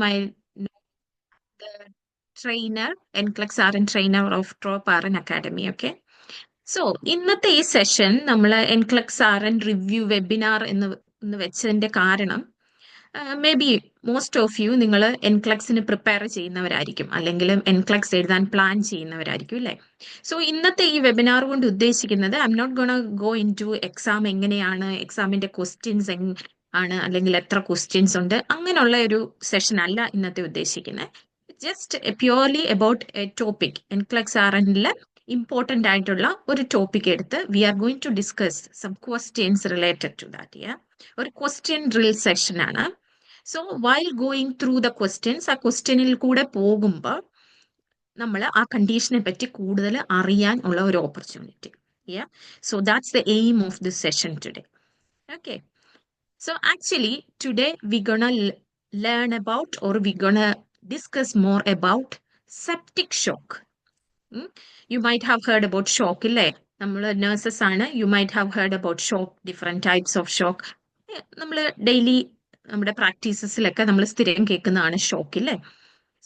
might know the trainer, NCLEX RN trainer of Trop RN Academy. Okay. So ഇന്നത്തെ ഈ session നമ്മൾ NCLEX RN review webinar എന്ന് വെച്ചതിന്റെ കാരണം may be most of you നിങ്ങൾ NCLEXന് പ്രിപ്പയർ ചെയ്യുന്നവരായിരിക്കും, അല്ലെങ്കിൽ NCLEX എഴുതാൻ പ്ലാൻ ചെയ്യുന്നവരായിരിക്കും അല്ലേ. സോ ഇന്നത്തെ ഈ വെബിനാർ കൊണ്ട് ഉദ്ദേശിക്കുന്നത് I'm not gonna go into exam എങ്ങനെയാണ്, എക്സാമിന്റെ ക്വസ്റ്റ്യൻസ് ആണ്, അല്ലെങ്കിൽ എത്ര ക്വസ്റ്റ്യൻസ് ഉണ്ട്, അങ്ങനെയുള്ള ഒരു സെഷൻ അല്ല ഇന്നത്തെ ഉദ്ദേശിക്കുന്നത്. Just purely about a topic, NCLEX RNലെ ഇമ്പോർട്ടൻ്റ് ആയിട്ടുള്ള ഒരു ടോപ്പിക് എടുത്ത് we are going to discuss some questions related to that. ഒരു ക്വസ്റ്റ്യൻ ഡ്രിൽ സെഷൻ ആണ്. So while going through the questions, ആ ക്വസ്റ്റ്യനിൽ കൂടെ പോകുമ്പോൾ നമ്മൾ ആ കണ്ടീഷനെ പറ്റി കൂടുതൽ അറിയാൻ ഉള്ള ഒരു opportunity. So that's the aim of this session today. Okay, so actually today we gonna learn about or we gonna discuss more about septic shock. You might have heard about shock, ഇല്ലേ? നമ്മൾ nurses ആണ്. You might have heard about shock, different types of shock. നമ്മൾ daily നമ്മുടെ പ്രാക്ടീസസിലൊക്കെ നമ്മൾ സ്ഥിരം കേൾക്കുന്നതാണ് shock, ഇല്ലേ?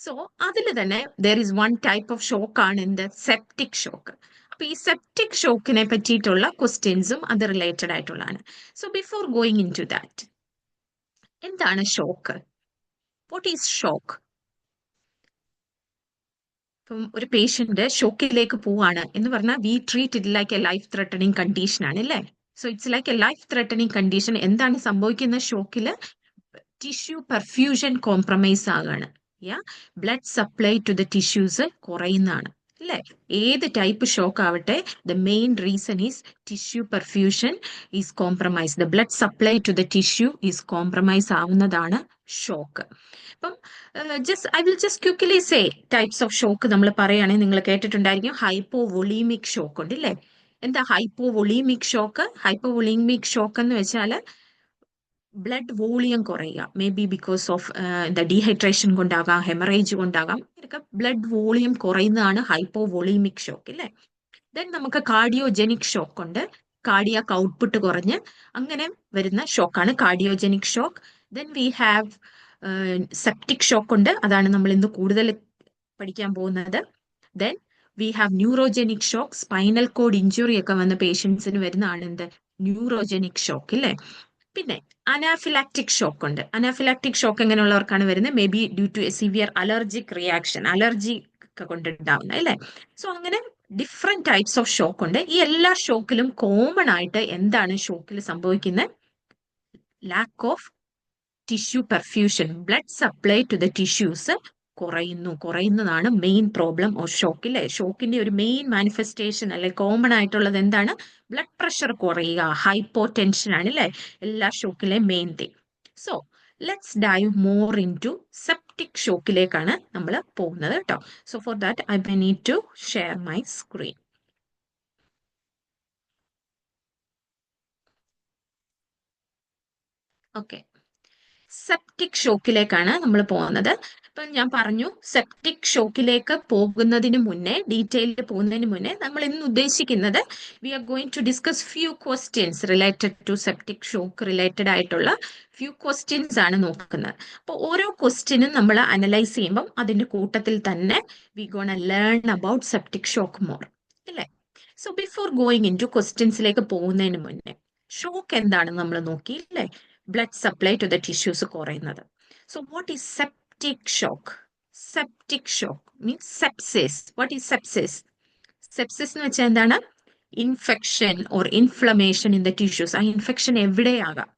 So അതിൽ തന്നെ there is one type of shock ആണ് എന്ത്, സെപ്റ്റിക് ഷോക്ക്. അപ്പൊ ഈ സെപ്റ്റിക് ഷോക്കിനെ പറ്റിയിട്ടുള്ള ക്വസ്റ്റ്യൻസും അത് റിലേറ്റഡ് ആയിട്ടുള്ളതാണ്. So before going in to that, എന്താണ് ഷോക്ക്? What is shock? ഇപ്പം ഒരു പേഷ്യന്റ് ഷോക്കിലേക്ക് പോവാണ് എന്ന് പറഞ്ഞാൽ we treat it like a life threatening condition ആണ്, അല്ലേ? So it's like a life threatening condition. എന്താണ് സംഭവിക്കുന്ന ഷോക്കില്? ടിഷ്യൂ പെർഫ്യൂഷൻ കോംപ്രമൈസ് ആകാണ്. Blood supply to the tissues കുറയുന്നതാണ്, അല്ലേ? ഏത് ടൈപ്പ് ഷോക്ക് ആവട്ടെ, the main reason is tissue perfusion is compromise. The blood supply to the tissue is compromise ആവുന്നതാണ് shock. അപ്പം I will just quickly say types of shock. നമ്മൾ പറയുകയാണെങ്കിൽ നിങ്ങൾ കേട്ടിട്ടുണ്ടായിരിക്കും ഹൈപ്പോവൊളീമിക് shock ഉണ്ട്, ഇല്ലേ? എന്താ ഹൈപ്പോവൊളീമിക് ഷോക്ക്? ഹൈപ്പോവൊളീമിക് ഷോക്ക് എന്ന് വെച്ചാൽ ബ്ലഡ് വോളിയം കുറയുക. മേ ബി ബിക്കോസ് ഓഫ് എന്താ ഡീഹൈഡ്രേഷൻ കൊണ്ടാകാം, ഹെമറേജ് കൊണ്ടാകാം. ഇതൊക്കെ ബ്ലഡ് വോളിയം കുറയുന്നതാണ് ഹൈപ്പോവൊളീമിക് ഷോക്ക്, ഇല്ലേ? ദെൻ നമുക്ക് കാർഡിയോജനിക് ഷോക്ക് ഉണ്ട്. കാർഡിയാക് ഔട്ട്പുട്ട് കുറഞ്ഞ് അങ്ങനെ വരുന്ന ഷോക്കാണ് cardiogenic shock. Then we have septic shock ഉണ്ട്, അതാണ് നമ്മൾ ഇന്ന് കൂടുതൽ പഠിക്കാൻ പോകുന്നത്. Then we have neurogenic shock. Spinal cord injury ഒക്കെ വന്ന പേഷ്യൻസിന് വരുന്നതാണ് എന്ത്, ന്യൂറോജനിക് ഷോക്ക്, ഇല്ലേ? പിന്നെ അനാഫിലാക്റ്റിക് ഷോക്ക് ഉണ്ട്. അനാഫിലാക്റ്റിക് ഷോക്ക് എങ്ങനെയുള്ളവർക്കാണ് വരുന്നത്? Maybe due to a severe allergic reaction, allergy ഒക്കെ കൊണ്ടുണ്ടാവുന്ന, അല്ലേ? സോ അങ്ങനെ ഡിഫറെന്റ് ടൈപ്സ് ഓഫ് ഷോക്ക് ഉണ്ട്. ഈ എല്ലാ ഷോക്കിലും കോമൺ ആയിട്ട് എന്താണ് ഷോക്കിൽ സംഭവിക്കുന്നത്? Lack of tissue perfusion, blood supply to the tissues കുറയുന്നതാണ് മെയിൻ പ്രോബ്ലം ഓഫ് ഷോക്ക്, ഇല്ലേ? ഷോക്കിന്റെ ഒരു മെയിൻ മാനിഫെസ്റ്റേഷൻ അല്ലെ കോമൺ ആയിട്ടുള്ളത് എന്താണ്? ബ്ലഡ് പ്രഷർ കുറയുക, ഹൈപ്പോ ടെൻഷൻ ആണ്, അല്ലേ? എല്ലാ ഷോക്കിലെ main thing. So let's dive more into septic ഷോക്കിലേക്കാണ് നമ്മൾ പോകുന്നത് കേട്ടോ. So for that I need to share my screen. Okay, septic ഷോക്കിലേക്കാണ് നമ്മൾ പോകുന്നത്. ഇപ്പൊ ഞാൻ പറഞ്ഞു, സെപ്റ്റിക് ഷോക്കിലേക്ക് പോകുന്നതിന് മുന്നേ, ഡീറ്റെയിലിൽ പോകുന്നതിന് മുന്നേ നമ്മൾ ഇന്ന് ഉദ്ദേശിക്കുന്നത് we are going to discuss few questions related to septic shock related ആയിട്ടുള്ള ഫ്യൂ ക്വസ്റ്റ്യൻസ് ആണ് നോക്കുന്നത്. അപ്പോൾ ഓരോ ക്വസ്റ്റ്യനും നമ്മൾ അനലൈസ് ചെയ്യുമ്പം അതിന്റെ കൂട്ടത്തിൽ തന്നെ we gonna learn about septic shock more, അല്ലേ? So before going in to ക്വസ്റ്റ്യൻസിലേക്ക് പോകുന്നതിന് മുന്നേ ഷോക്ക് എന്താണെന്ന് നമ്മൾ നോക്കി, അല്ലേ? Blood supply to the tissues കുറയുന്നത്. So what is septic shock? Septic shock means sepsis. What is sepsis? Sepsis എന്ന് വെച്ചാൽ എന്താണ്? Infection or inflammation in the tissues. ആ ഇൻഫെക്ഷൻ എവിടെയാകാം.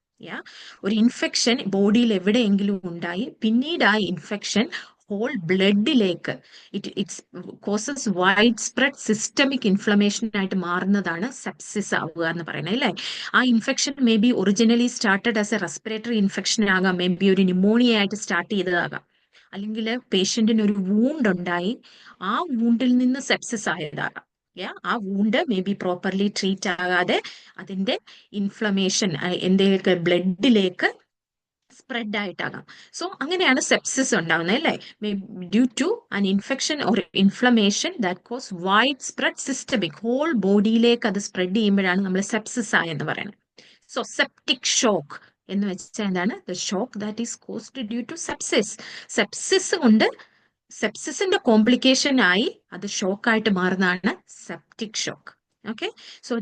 ഒരു ഇൻഫെക്ഷൻ ബോഡിയിൽ എവിടെയെങ്കിലും ഉണ്ടായി പിന്നീട് ആ ഇൻഫെക്ഷൻ ഹോൾ ബ്ലഡിലേക്ക് it's causes wide spread systemic inflammation ആയിട്ട് മാറുന്നതാണ് സെപ്സിസ് ആവുക എന്ന് പറയുന്നത്, അല്ലേ? ആ infection may be originally started as A respiratory infection ആകാം, മേ ബി ഒരു ന്യൂമോണിയ ആയിട്ട് സ്റ്റാർട്ട് ചെയ്തതാകാം, അല്ലെങ്കിൽ പേഷ്യന്റിന് ഒരു വൂണ്ട് ഉണ്ടായി ആ വൂണ്ടിൽ നിന്ന് സെപ്സിസ് ആയതാകാം. ആ wound may be properly treat ആകാതെ അതിന്റെ ഇൻഫ്ലമേഷൻ എന്തെങ്കിലും ബ്ലഡിലേക്ക് സ്പ്രെഡ് ആയിട്ടാകാം. സോ അങ്ങനെയാണ് സെപ്സിസ് ഉണ്ടാവുന്നത്, അല്ലേ? Due to an infection or inflammation that cause wide spread systemic, whole ബോഡിയിലേക്ക് അത് സ്പ്രെഡ് ചെയ്യുമ്പോഴാണ് നമ്മൾ സെപ്സിസ് ആയെന്ന് പറയുന്നത്. സോ സെപ്റ്റിക് ഷോക്ക് എന്ന് വെച്ചാൽ എന്താണ്? The shock that is caused due to sepsis. Sepsis കൊണ്ട് സെപ്സിസിന്റെ കോംപ്ലിക്കേഷൻ ആയി അത് ഷോക്കായിട്ട് മാറുന്നതാണ് സെപ്റ്റിക് ഷോക്ക്. ഓക്കെ, സോ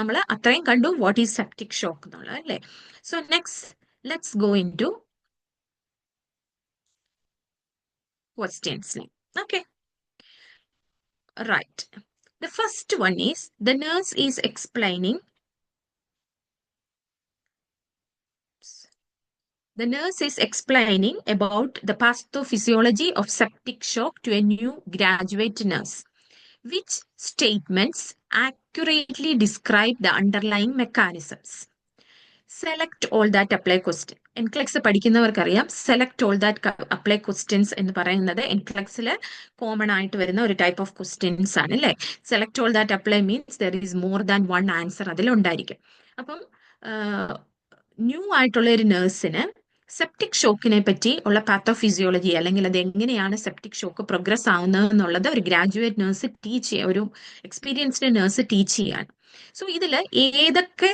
നമ്മൾ അത്രയും കണ്ടു വാട്ട് ഈസ് സെപ്റ്റിക് ഷോക്ക് എന്നുള്ളത് അല്ലേ. So next let's go into questions. Okay, right. The first one is the nurse is explaining. The nurse is explaining about the pathophysiology of septic shock to a new graduate nurse. Which statements accurately describe the underlying mechanisms? Select all that apply question. NCLEX പഠിക്കുന്നവർക്കറിയാം select all that apply questions എന്ന് പറയുന്നത് എൻക്ലക്സിൽ common ആയിട്ട് വരുന്ന ഒരു type of questions ആണ് അല്ലേ. Select all that apply means there is more than one answer അതിലുണ്ടായിരിക്കും. അപ്പം ന്യൂ ആയിട്ടുള്ള ഒരു നേഴ്സിന് സെപ്റ്റിക് ഷോക്കിനെ പറ്റി ഉള്ള പാത്തോഫിസിയോളജി അല്ലെങ്കിൽ അത് എങ്ങനെയാണ് സെപ്റ്റിക് ഷോക്ക് പ്രോഗ്രസ് ആവുന്നത് എന്നുള്ളത് ഒരു ഗ്രാജുവേറ്റ് നേഴ്സ് ടീച്ച് ചെയ്യുക, ഒരു എക്സ്പീരിയൻസ്ഡ് നേഴ്സ് ടീച്ച് ചെയ്യാണ്. സോ ഇതിൽ ഏതൊക്കെ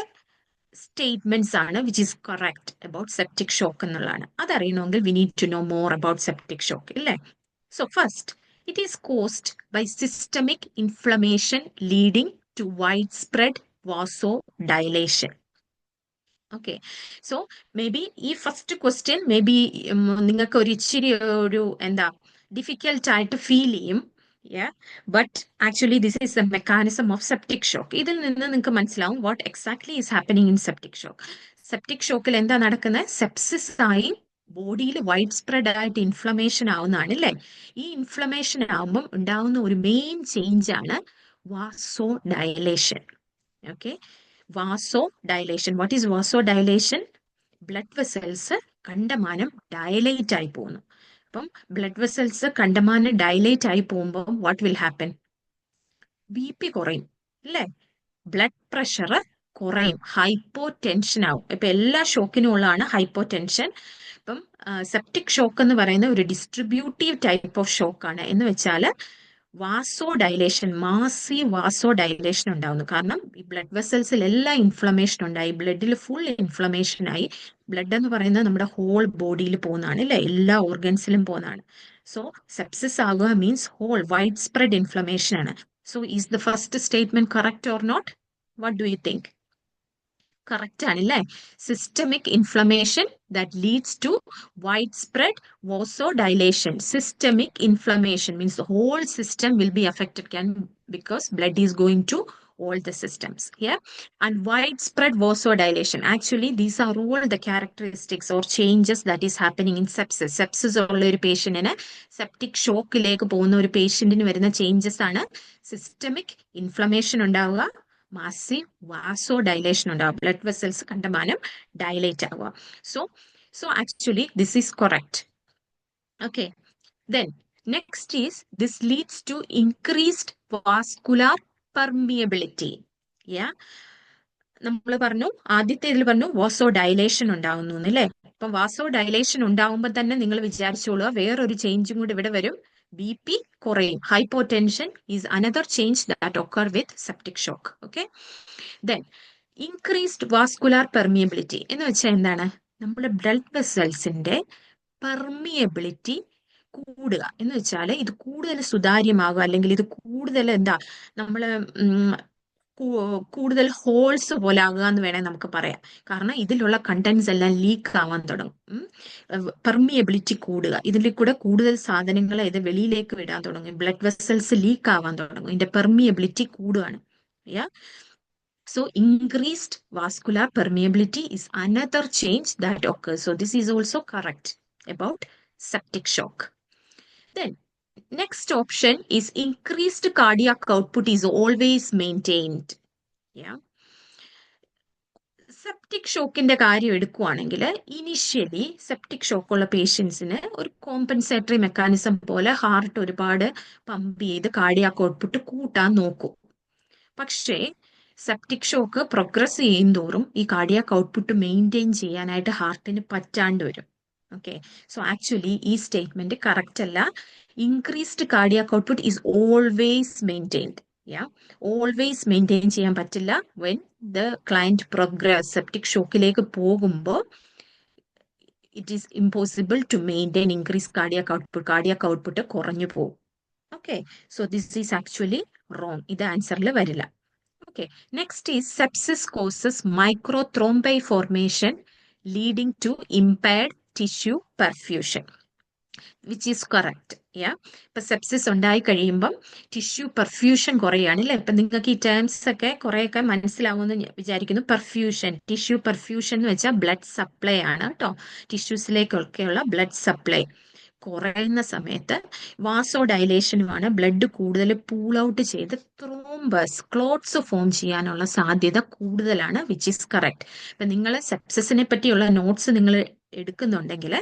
statements ആണ് which is correct about septic shock എന്നുള്ളതാണ്. അതറിയണമെങ്കിൽ we need to know more about septic shock ഇല്ലേ. So first, it is caused by systemic inflammation leading to widespread vasodilation. Okay, so maybe ഈ first question may be നിങ്ങൾക്ക് ഒരു ഇച്ചിരി ഒരു എന്താ difficult ആയിട്ട് feel ചെയ്യും. Yeah, but actually this is the mechanism of septic shock. ഇതിൽ നിന്ന് നിങ്ങൾക്ക് മനസ്സിലാവും what exactly is happening in septic shock. Septic shockൽ എന്താ നടക്കുന്നത്? സെപ്സിസ് ആയി ബോഡിയിൽ വൈഡ് സ്പ്രെഡ് ആയിട്ട് ഇൻഫ്ലമേഷൻ ആവുന്നതാണ് അല്ലേ. ഈ ഇൻഫ്ലമേഷൻ ആവുമ്പം ഉണ്ടാവുന്ന ഒരു മെയിൻ ചേഞ്ച് ആണ് vasodilation. Okay, vasodilation. What is vasodilation? Blood vessels കണ്ടമാനം ഡയലേറ്റ് ആയി പോകുന്നു. അപ്പം ബ്ലഡ് വെസൽസ് കണ്ടമാനം ഡയലേറ്റ് ആയി പോകുമ്പോൾ വാട്ട് വിൽ ഹാപ്പൻ? BP കുറയും അല്ലേ, ബ്ലഡ് പ്രഷർ കുറയും, ഹൈപ്പോ ടെൻഷൻ ആവും. ഇപ്പൊ എല്ലാ ഷോക്കിനും ഉള്ളതാണ് ഹൈപ്പോ ടെൻഷൻ. ഇപ്പം സെപ്റ്റിക് ഷോക്ക് എന്ന് പറയുന്ന ഒരു ഡിസ്ട്രിബ്യൂട്ടീവ് ടൈപ്പ് ഓഫ് ഷോക്കാണ്. എന്ന് വെച്ചാൽ വാസോ ഡയലേഷൻ, മാസീവ് വാസോ ഡയലേഷൻ ഉണ്ടാവുന്നു. കാരണം ഈ ബ്ലഡ് വെസൽസിൽ എല്ലാം ഇൻഫ്ലമേഷൻ ഉണ്ടായി, ബ്ലഡിൽ ഫുൾ ഇൻഫ്ലമേഷൻ ആയി. ബ്ലഡ് എന്ന് പറയുന്നത് നമ്മുടെ ഹോൾ ബോഡിയിൽ പോകുന്നതാണ് അല്ലെ, എല്ലാ ഓർഗൻസിലും പോകുന്നതാണ്. സോ സെപ്സിസ് ആകുക means whole wide spread inflammation ആണ്. So is the first statement correct or not? What do you think? Correct ആണല്ലേ. Systemic inflammation that leads to widespread vasodilation. Systemic inflammation means the whole system will be affected because blood is going to all the systems. Yeah, and widespread vasodilation. Actually, these are all the characteristics or changes that is happening in sepsis. Sepsis ഉള്ള ഒരു പേഷ്യന്റിന് septic ഷോക്കിലേക്ക് പോകുന്ന ഒരു പേഷ്യന്റിന് വരുന്ന changes ആണ് systemic inflammation ഉണ്ടാവുക, massive വാസോ dilation ഉണ്ടാവുക, blood vessels കണ്ടമാനം dilate ആവുക. So actually this is correct. Okay, then next is this leads to increased vascular permeability. Yeah, നമ്മൾ പറഞ്ഞു ആദ്യത്തേതിൽ പറഞ്ഞു വാസോ ഡയലേഷൻ ഉണ്ടാവുന്നു അല്ലേ. അപ്പം വാസോ ഡയലേഷൻ ഉണ്ടാവുമ്പോൾ തന്നെ നിങ്ങൾ വിചാരിച്ചോളുക വേറൊരു ചേഞ്ചും കൂടി ഇവിടെ വരും, BP കുറയും. Hypo tension is another change that occur with septic shock. Okay, then increased vascular permeability എന്ന് വെച്ചാൽ എന്താണ്? നമ്മുടെ ബ്ലഡ് വെസൽസിന്റെ പെർമിയബിലിറ്റി കൂടുക എന്ന് വെച്ചാൽ ഇത് കൂടുതൽ സുതാര്യമാകുക, അല്ലെങ്കിൽ ഇത് കൂടുതൽ എന്താ നമ്മള് കൂടുതൽ ഹോൾസ് പോലെ ആകുക എന്ന് വേണമെങ്കിൽ നമുക്ക് പറയാം. കാരണം ഇതിലുള്ള കണ്ടന്റ്സ് എല്ലാം ലീക്ക് ആവാൻ തുടങ്ങും. പെർമിയബിലിറ്റി കൂടുക, ഇതിൽ കൂടെ കൂടുതൽ സാധനങ്ങൾ ഇത് വെളിയിലേക്ക് വിടാൻ തുടങ്ങും, ബ്ലഡ് വെസൽസ് ലീക്ക് ആവാൻ തുടങ്ങും, ഇതിന്റെ പെർമിയബിലിറ്റി കൂടുകയാണ്. യാ, so increased vascular permeability is another change that occurs. So this is also correct about septic shock. Then next option is increased cardiac output is always maintained. Yeah, septic ഷോക്കിന്റെ കാര്യം എടുക്കുവാണെങ്കിൽ initially septic ഷോക്കുള്ള പേഷ്യൻസിന് ഒരു compensatory mechanism പോലെ heart ഒരുപാട് pump ചെയ്ത് cardiac output കൂട്ടാൻ നോക്കും. പക്ഷേ സെപ്റ്റിക് ഷോക്ക് പ്രോഗ്രസ് ചെയ്യും തോറും ഈ കാർഡിയാക് ഔട്ട്പുട്ട് മെയിൻറ്റെയിൻ ചെയ്യാനായിട്ട് ഹാർട്ടിന് പറ്റാണ്ട് വരും. ഓക്കെ, സോ ആക്ച്വലി ഈ സ്റ്റേറ്റ്മെന്റ് കറക്റ്റ് അല്ല. Increased cardiac output is always maintained. Always maintain ചെയ്യാൻ പറ്റില്ല when the client progress septic ഷോക്കിലേക്ക് പോകുമ്പോൾ it is impossible to maintain increased cardiac output. Cardiac output കുറഞ്ഞു പോകും. Okay, so this is actually wrong. ഇത് ആൻസറിൽ വരില്ല. Okay, next is sepsis causes microthrombi formation leading to impaired tissue perfusion, which is correct. Yeah, ഇപ്പൊ sepsis ഉണ്ടായി കഴിയുമ്പം tissue perfusion കുറയാണ് അല്ലേ? ഇപ്പൊ നിങ്ങൾക്ക് ഈ ടേംസ് ഒക്കെ കുറെയൊക്കെ മനസ്സിലാവുമെന്ന് വിചാരിക്കുന്നു. പെർഫ്യൂഷൻ, ടിഷ്യൂ പെർഫ്യൂഷൻ എന്ന് വെച്ചാൽ ബ്ലഡ് സപ്ലൈ ആണ് കേട്ടോ. ടിഷ്യൂസിലേക്കൊക്കെയുള്ള ബ്ലഡ് സപ്ലൈ കുറയുന്ന സമയത്ത് വാസോ ഡയലേഷനുമാണ്. ബ്ലഡ് കൂടുതൽ പൂൾ ഔട്ട് ചെയ്ത് ത്രോംബസ്, ക്ലോട്ട്സ് ഫോം ചെയ്യാനുള്ള സാധ്യത കൂടുതലാണ്, വിച്ച് ഈസ് കറക്റ്റ്. ഇപ്പൊ നിങ്ങൾ സെപ്സിസിനെ പറ്റിയുള്ള നോട്ട്സ് നിങ്ങൾ എടുക്കുന്നുണ്ടെങ്കിൽ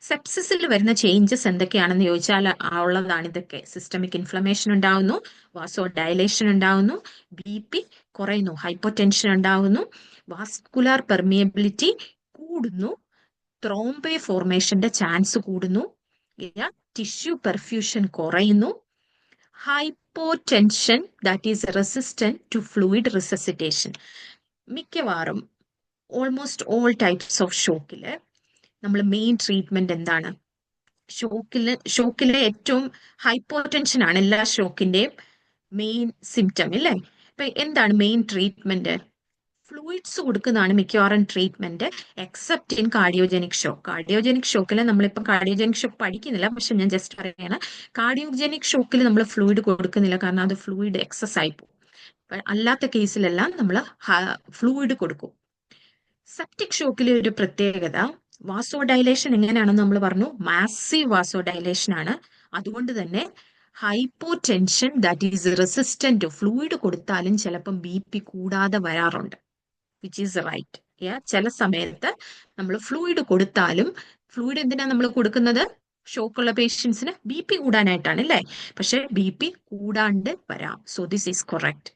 സെപ്സിസിൽ വരുന്ന ചേഞ്ചസ് എന്തൊക്കെയാണെന്ന് ചോദിച്ചാൽ ഉള്ളതാണ് ഇതൊക്കെ. സിസ്റ്റമിക് ഇൻഫ്ലമേഷൻ ഉണ്ടാവുന്നു, വാസോ ഡയലേഷൻ ഉണ്ടാവുന്നു, BP കുറയുന്നു, ഹൈപ്പോടെൻഷൻ ഉണ്ടാവുന്നു, വാസ്കുലാർ പെർമിയബിലിറ്റി കൂടുന്നു, ത്രോംബേ ഫോർമേഷന്റെ ചാൻസ് കൂടുന്നു, ടിഷ്യൂ പെർഫ്യൂഷൻ കുറയുന്നു, hypotension that is resistant to fluid resuscitation. മിക്കവാറും ഓൾമോസ്റ്റ് ഓൾ ടൈപ്സ് ഓഫ് ഷോക്കില് നമ്മൾ മെയിൻ ട്രീറ്റ്മെന്റ് എന്താണ്? ഷോക്കിലെ ഏറ്റവും ഹൈപ്പോടെൻഷൻ ആണ് എല്ലാ ഷോക്കിന്റെയും മെയിൻ സിംറ്റം അല്ലേ? ഇപ്പൊ എന്താണ് മെയിൻ ട്രീറ്റ്മെന്റ്? ഫ്ലൂയിഡ്സ് കൊടുക്കുന്നതാണ് മിക്കവാറും treatment, except in cardiogenic shock. Cardiogenic ഷോക്കിൽ നമ്മളിപ്പം കാർഡിയോജനിക് ഷോക്ക് പഠിക്കുന്നില്ല, പക്ഷെ ഞാൻ ജസ്റ്റ് പറയാണ്, കാർഡിയോജനിക് ഷോക്കിൽ നമ്മൾ ഫ്ലൂയിഡ് കൊടുക്കുന്നില്ല, കാരണം അത് ഫ്ലൂയിഡ് എക്സസ് ആയി പോകും. അല്ലാത്ത കേസിലെല്ലാം നമ്മൾ ഫ്ലൂയിഡ് കൊടുക്കും. സെപ്റ്റിക് ഷോക്കിലെ ഒരു പ്രത്യേകത, വാസോ ഡയലേഷൻ എങ്ങനെയാണെന്ന് നമ്മൾ പറഞ്ഞു, മാസീവ് വാസോ ഡയലേഷൻ ആണ്. അതുകൊണ്ട് തന്നെ hypotension that is resistant, fluid കൊടുത്താലും ചിലപ്പം BP കൂടാതെ വരാറുണ്ട്, വിച്ച് ഈസ് റൈറ്റ്. ചില സമയത്ത് നമ്മൾ ഫ്ലൂയിഡ് കൊടുത്താലും, ഫ്ലൂയിഡ് എന്തിനാ നമ്മൾ കൊടുക്കുന്നത്? ഷോക്കുള്ള പേഷ്യൻസിന് BP കൂടാനായിട്ടാണ് അല്ലേ? പക്ഷെ BP കൂടാണ്ട് വരാം. So this is correct.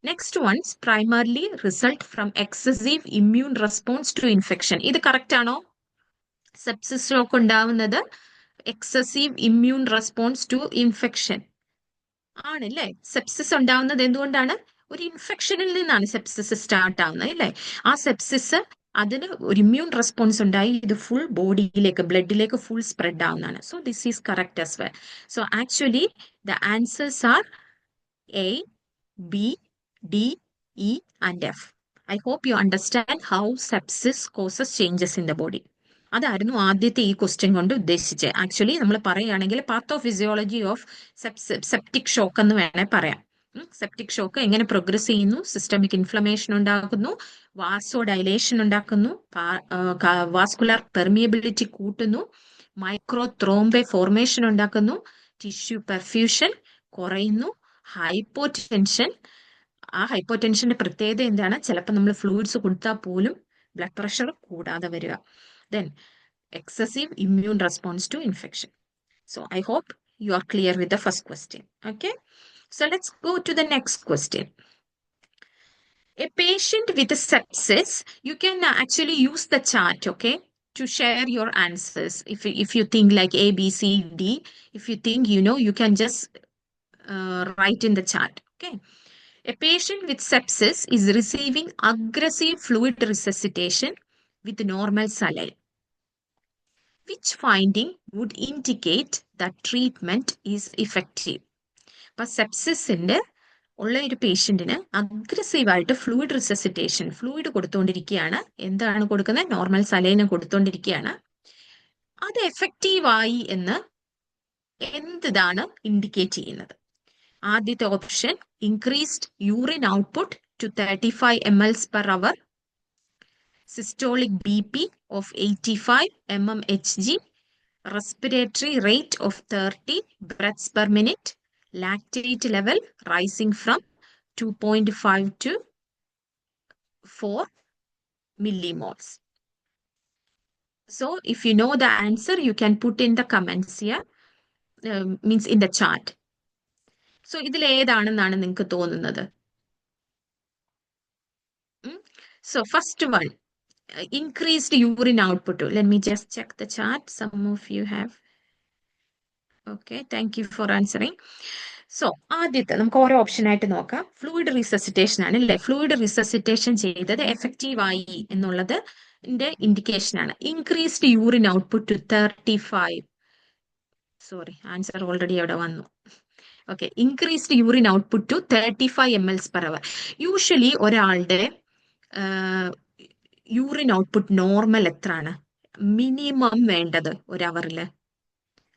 Next ones primarily result from excessive immune response to infection. ഇത് കറക്റ്റ് ആണോ? സെപ്സിസ് ഷോക്ക് ഉണ്ടാവുന്നത് excessive immune response to infection ആണല്ലേ? സെപ്സിസ് ഉണ്ടാവുന്നത് എന്തുകൊണ്ടാണ്? ഒരു ഇൻഫെക്ഷനിൽ നിന്നാണ് സെപ്സിസ് സ്റ്റാർട്ട് ആവുന്നത് അല്ലേ? ആ സെപ്സിസ് അതിന് ഒരു ഇമ്മ്യൂൺ റെസ്പോൺസ് ഉണ്ടായി ഇത് ഫുൾ ബോഡിയിലേക്ക്, ബ്ലഡിലേക്ക് ഫുൾ സ്പ്രെഡ് ആവുന്നതാണ്. So this is correct as well. So actually the answers R A, B, D, E and F. I hope you understand how sepsis causes changes in the body. അതായിരുന്നു ആദ്യത്തെ ഈ question കൊണ്ട് ഉദ്ദേശിച്ചത്. Actually നമ്മൾ പറയുകയാണെങ്കിൽ pathophysiology of septic shock എന്ന് വേണേൽ പറയാം. സെപ്റ്റിക് ഷോക്ക് എങ്ങനെ പ്രോഗ്രസ് ചെയ്യുന്നു, സിസ്റ്റമിക് ഇൻഫ്ലമേഷൻ ഉണ്ടാക്കുന്നു, വാസോ ഡയലേഷൻ ഉണ്ടാക്കുന്നു, വാസ്കുലാർ പെർമിയബിലിറ്റി കൂട്ടുന്നു, മൈക്രോ ത്രോംബെ ഫോർമേഷൻ ഉണ്ടാക്കുന്നു, ടിഷ്യൂ പെർഫ്യൂഷൻ കുറയുന്നു, ഹൈപ്പോടെൻഷൻ. ആ ഹൈപ്പോടെൻഷന്റെ പ്രത്യേകത എന്താണ്? ചിലപ്പോൾ നമ്മൾ ഫ്ലൂയിഡ്സ് കൊടുത്താൽ പോലും ബ്ലഡ് പ്രഷർ കൂടാതെ വരിക. Then excessive immune response to infection. So I hope you are clear with the first question. Okay, so let's go to the next question. A patient with a sepsis, you can actually use the chart, okay, to share your answers. If you think like A, B, C, D, if you think you can just write in the chart. Okay, a patient with sepsis is receiving aggressive fluid resuscitation with normal saline. Which finding would indicate that treatment is effective? അപ്പൊ സെപ്സിസിന്റെ ഉള്ള ഒരു പേഷ്യന്റിന് അഗ്രസീവായിട്ട് fluid resuscitation, fluid കൊടുത്തുകൊണ്ടിരിക്കുകയാണ്. എന്താണ് കൊടുക്കുന്നത്? Normal saline കൊടുത്തുകൊണ്ടിരിക്കുകയാണ്. അത് എഫക്റ്റീവായി എന്ന് എന്താണ് ഇൻഡിക്കേറ്റ് ചെയ്യുന്നത്? ആദ്യത്തെ option, increased urine output to 35 ml/h, systolic BP of 85 mmHg, respiratory rate of 30 breaths per minute, lactate level rising from 2.5 to 4 millimoles. So if you know the answer, you can put in the comments here, means in the chart. So ഇതിൽ ഏതാണെന്നാണ് നിങ്ങൾക്ക് തോന്നുന്നത്? So first one, increased urine output. Let me just check the chart. Some of you have. Okay, thank you for answering. So ആദ്യത്തെ നമുക്ക് ഓരോ option ആയിട്ട് നോക്കാം. Fluid resuscitation ആണ് അല്ലേ? ഫ്ലൂയിഡ് റിസസിറ്റേഷൻ ചെയ്തത് എഫക്റ്റീവ് ആയി എന്നുള്ളത് ഇൻഡിക്കേഷൻ ആണ്. Increased urine output to 35. Sorry, answer already അവിടെ വന്നു. Okay, increased urine output to 35 ml/h. Usually ഒരാളുടെ യൂറിൻ ഔട്ട്പുട്ട് നോർമൽ എത്രയാണ്? മിനിമം വേണ്ടത് ഒരു അവറില്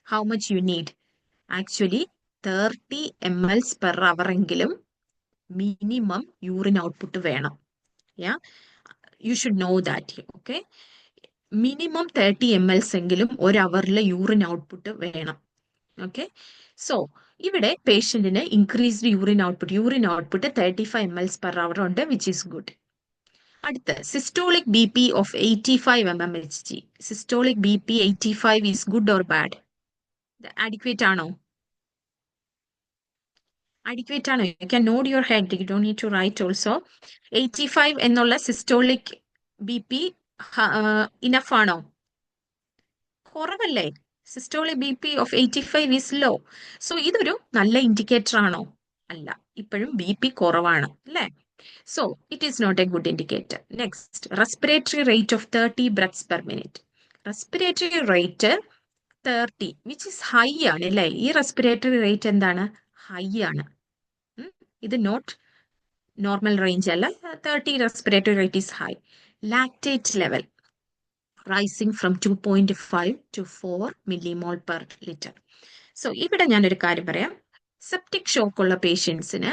how much you need? Actually 30 ml/h എങ്കിലും മിനിമം യൂറിൻ ഔട്ട്പുട്ട് വേണം. You should know that. Okay, minimum 30 ml എങ്കിലും ഒരു അവറിലെ യൂറിൻ ഔട്ട്പുട്ട് വേണം. ഓക്കെ, സോ ഇവിടെ പേഷ്യന്റിന് ഇൻക്രീസ്ഡ് യൂറിൻ ഔട്ട്പുട്ട് 35 ml/h ഉണ്ട്, വിച്ച് ഈസ് ഗുഡ്. അടുത്ത systolic B P of 85 mmHg. Systolic B P 85 is good or bad? Adequate ആണോ? Adequate ആണോ? You can note your head, you don't need to write also. 85 എന്നുള്ള systolic B P enough ആണോ? കുറവല്ലേ? Systolic B P of 85 is low. So ഇതൊരു നല്ല indicator ആണോ? അല്ല, ഇപ്പോഴും ബി പി കുറവാണ് അല്ലേ? So it is not a good indicator. Next, respiratory rate of 30 breaths per minute. Respiratory rate 30, which is high ആണ് അല്ലേ? ഈ റെസ്പിറേറ്ററി റേറ്റ് എന്താണ്? ഹൈ ആണ്. ഇത് നോട്ട് നോർമൽ റേഞ്ച് അല്ല. 30 respiratory rate is high. Lactate level rising from 2.5 to 4 millimole per liter. So ഇവിടെ ഞാനൊരു കാര്യം പറയാം. സെപ്റ്റിക് ഷോക്ക് ഉള്ള പേഷ്യൻസിന്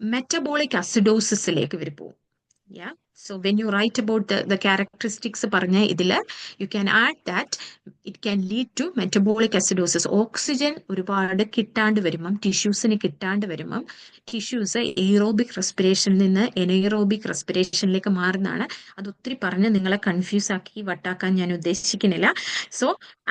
മെറ്റബോളിക് അസിഡോസിസിലേക്ക് ഇവർ പോകും. So when you write about the characteristics പറഞ്ഞ ഇതിൽ you can add that it can lead to metabolic acidosis. Oxygen ഒരുപാട് കിട്ടാണ്ട് വരുമ്പം, ടിഷ്യൂസിന് കിട്ടാണ്ട് വരുമ്പം ടിഷ്യൂസ് എയ്റോബിക് റെസ്പിറേഷനിൽ നിന്ന് എനൈറോബിക് റെസ്പിറേഷനിലേക്ക് മാറുന്നതാണ്. അത് ഒത്തിരി പറഞ്ഞ് നിങ്ങളെ കൺഫ്യൂസ് ആക്കി വട്ടാക്കാൻ ഞാൻ ഉദ്ദേശിക്കുന്നില്ല. സോ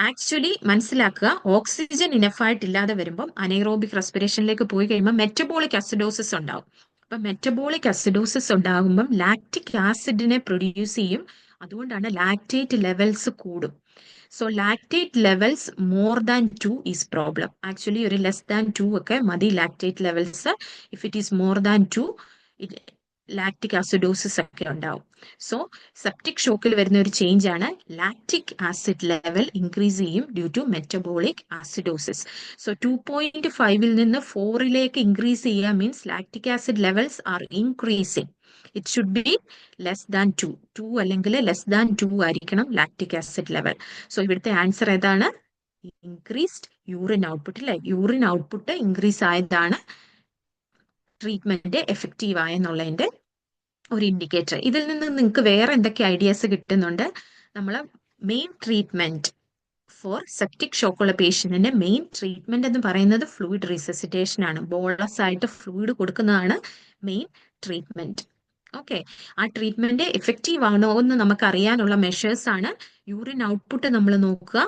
ആക്ച്വലി മനസ്സിലാക്കുക, ഓക്സിജൻ ഇനഫായിട്ടില്ലാതെ വരുമ്പം അനൈറോബിക് റെസ്പിറേഷനിലേക്ക് പോയി കഴിയുമ്പോൾ മെറ്റബോളിക് അസിഡോസിസ് ഉണ്ടാവും. അപ്പൊ മെറ്റബോളിക് അസിഡോസിസ് ഉണ്ടാകുമ്പം ലാക്റ്റിക് ആസിഡിനെ പ്രൊഡ്യൂസ് ചെയ്യും. അതുകൊണ്ടാണ് ലാക്ടേറ്റ് ലെവൽസ് കൂടും. So lactate levels more than 2 is problem. Actually ഒരു ലെസ് ദാൻ 2 ഒക്കെ മതി lactate levels. If it is more than 2, lactic acidosis ഒക്കെ ഉണ്ടാവും. സോ സെപ്റ്റിക് ഷോക്കിൽ വരുന്ന ഒരു ചേഞ്ച് ആണ് ലാക്റ്റിക് ആസിഡ് ലെവൽ ഇൻക്രീസ് ചെയ്യും due to metabolic acidosis. So 2.5 നിന്ന് 4 ഇൻക്രീസ് ചെയ്യുക means lactic acid levels are increasing. It should be less than 2 അല്ലെങ്കിൽ less than 2 ആയിരിക്കണം ലാക്റ്റിക് ആസിഡ് ലെവൽ. സോ ഇവിടുത്തെ ആൻസർ ഏതാണ്? ഇൻക്രീസ്ഡ് യൂറിൻ ഔട്ട്പുട്ട് അല്ലെ? Urine output increase ആയതാണ് treatment effective ആയെന്നുള്ളതിന്റെ ഒരു indicator. ഇതിൽ നിന്ന് നിങ്ങൾക്ക് വേറെ എന്തൊക്കെ ഐഡിയാസ് കിട്ടുന്നുണ്ട്? നമ്മൾ മെയിൻ ട്രീറ്റ്മെന്റ് ഫോർ സെപ്റ്റിക് ഷോക്കുള്ള പേഷ്യന്റിന്റെ മെയിൻ ട്രീറ്റ്മെന്റ് എന്ന് പറയുന്നത് ഫ്ലൂയിഡ് റിസസിറ്റേഷൻ ആണ്. ബോളസ് ആയിട്ട് ഫ്ലൂയിഡ് കൊടുക്കുന്നതാണ് മെയിൻ ട്രീറ്റ്മെന്റ്. ഓക്കെ, ആ ട്രീറ്റ്മെന്റ് എഫക്റ്റീവ് ആണോ എന്ന് നമുക്ക് അറിയാനുള്ള മെഷേഴ്സ് ആണ് യൂറിൻ ഔട്ട്പുട്ട് നമ്മൾ നോക്കുക,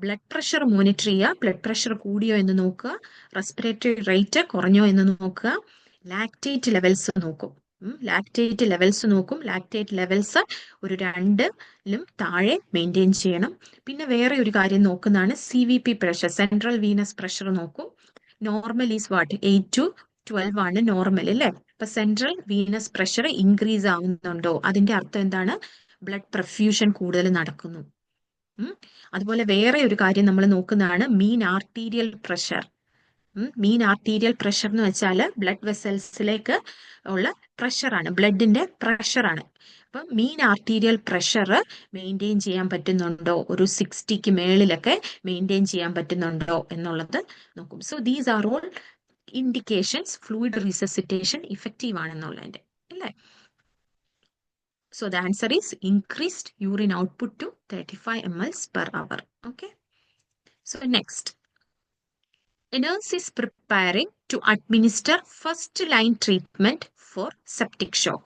ബ്ലഡ് പ്രഷർ മോണിറ്റർ ചെയ്യുക, ബ്ലഡ് പ്രഷർ കൂടിയോ എന്ന് നോക്കുക, റെസ്പിറേറ്ററി റേറ്റ് കുറഞ്ഞോ എന്ന് നോക്കുക, ലാക്ടേറ്റ് ലെവൽസ് നോക്കും. ലാക്ടേറ്റ് ലെവൽസ് ഒരു 2ലും താഴെ മെയിൻറ്റെയിൻ ചെയ്യണം. പിന്നെ വേറെ ഒരു കാര്യം നോക്കുന്നതാണ് CVP pressure, central venous pressure നോക്കും. Normal is what? 8 to 12 ആണ് നോർമൽ അല്ലേ? അപ്പൊ സെൻട്രൽ വീനസ് പ്രഷർ ഇൻക്രീസ് ആവുന്നുണ്ടോ? അതിന്റെ അർത്ഥം എന്താണ്? ബ്ലഡ് പെർഫ്യൂഷൻ കൂടുതൽ നടക്കുന്നു. അതുപോലെ വേറെ ഒരു കാര്യം നമ്മൾ നോക്കുന്നതാണ് മീൻ ആർട്ടീരിയൽ പ്രഷർ. മീൻ ആർട്ടീരിയൽ പ്രഷർ എന്ന് വെച്ചാൽ ബ്ലഡ് വെസൽസിലേക്ക് ഉള്ള പ്രഷറാണ്, ബ്ലഡിന്റെ പ്രഷറാണ്. അപ്പൊ മീൻ ആർട്ടീരിയൽ പ്രഷർ മെയിൻറ്റെയിൻ ചെയ്യാൻ പറ്റുന്നുണ്ടോ, ഒരു 60ക്ക് മേളിലൊക്കെ മെയിൻറ്റെയിൻ ചെയ്യാൻ പറ്റുന്നുണ്ടോ എന്നുള്ളത് നോക്കും. So these are all indications fluid resuscitation effective ആണെന്നുള്ളതിന്റെ അല്ലേ? So the answer is increased urine output to 35 ml/h. Okay. So next, a nurse is preparing to administer first line treatment for septic shock.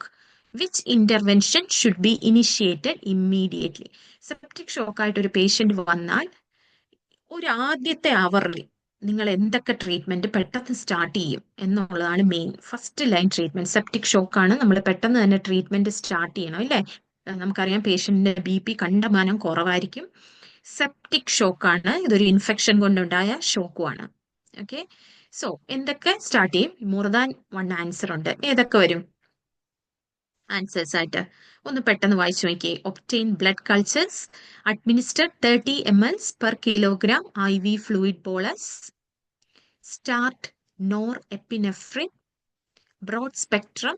Which intervention should be initiated immediately? Septic shock ആയിട്ട് ഒരു patient വന്നാൽ ഒരു ആദ്യത്തെ അവറിൽ നിങ്ങൾ എന്തൊക്കെ treatment പെട്ടെന്ന് start ചെയ്യും എന്നുള്ളതാണ് മെയിൻ. ഫസ്റ്റ് ലൈൻ ട്രീറ്റ്മെന്റ് സെപ്റ്റിക് ഷോക്കാണ്, നമ്മൾ പെട്ടെന്ന് തന്നെ ട്രീറ്റ്മെന്റ് സ്റ്റാർട്ട് ചെയ്യണം അല്ലേ? നമുക്കറിയാം പേഷ്യന്റിന്റെ BP കണ്ടമാനം കുറവായിരിക്കും. സെപ്റ്റിക് ഷോക്കാണ്, ഇതൊരു ഇൻഫെക്ഷൻ കൊണ്ടുണ്ടായ ഷോക്കുമാണ്. ഓക്കെ, സോ എന്തൊക്കെ സ്റ്റാർട്ട് ചെയ്യും? മോർ ദാൻ 1 ആൻസർ ഉണ്ട്. ഏതൊക്കെ വരും ആൻസേഴ്സ് ആയിട്ട്? ഒന്ന് പെട്ടെന്ന് വായിച്ചു നോക്കിയേ. Obtain blood cultures, administer 30 ml per kilogram IV fluid bolus, start norepinephrine, broad spectrum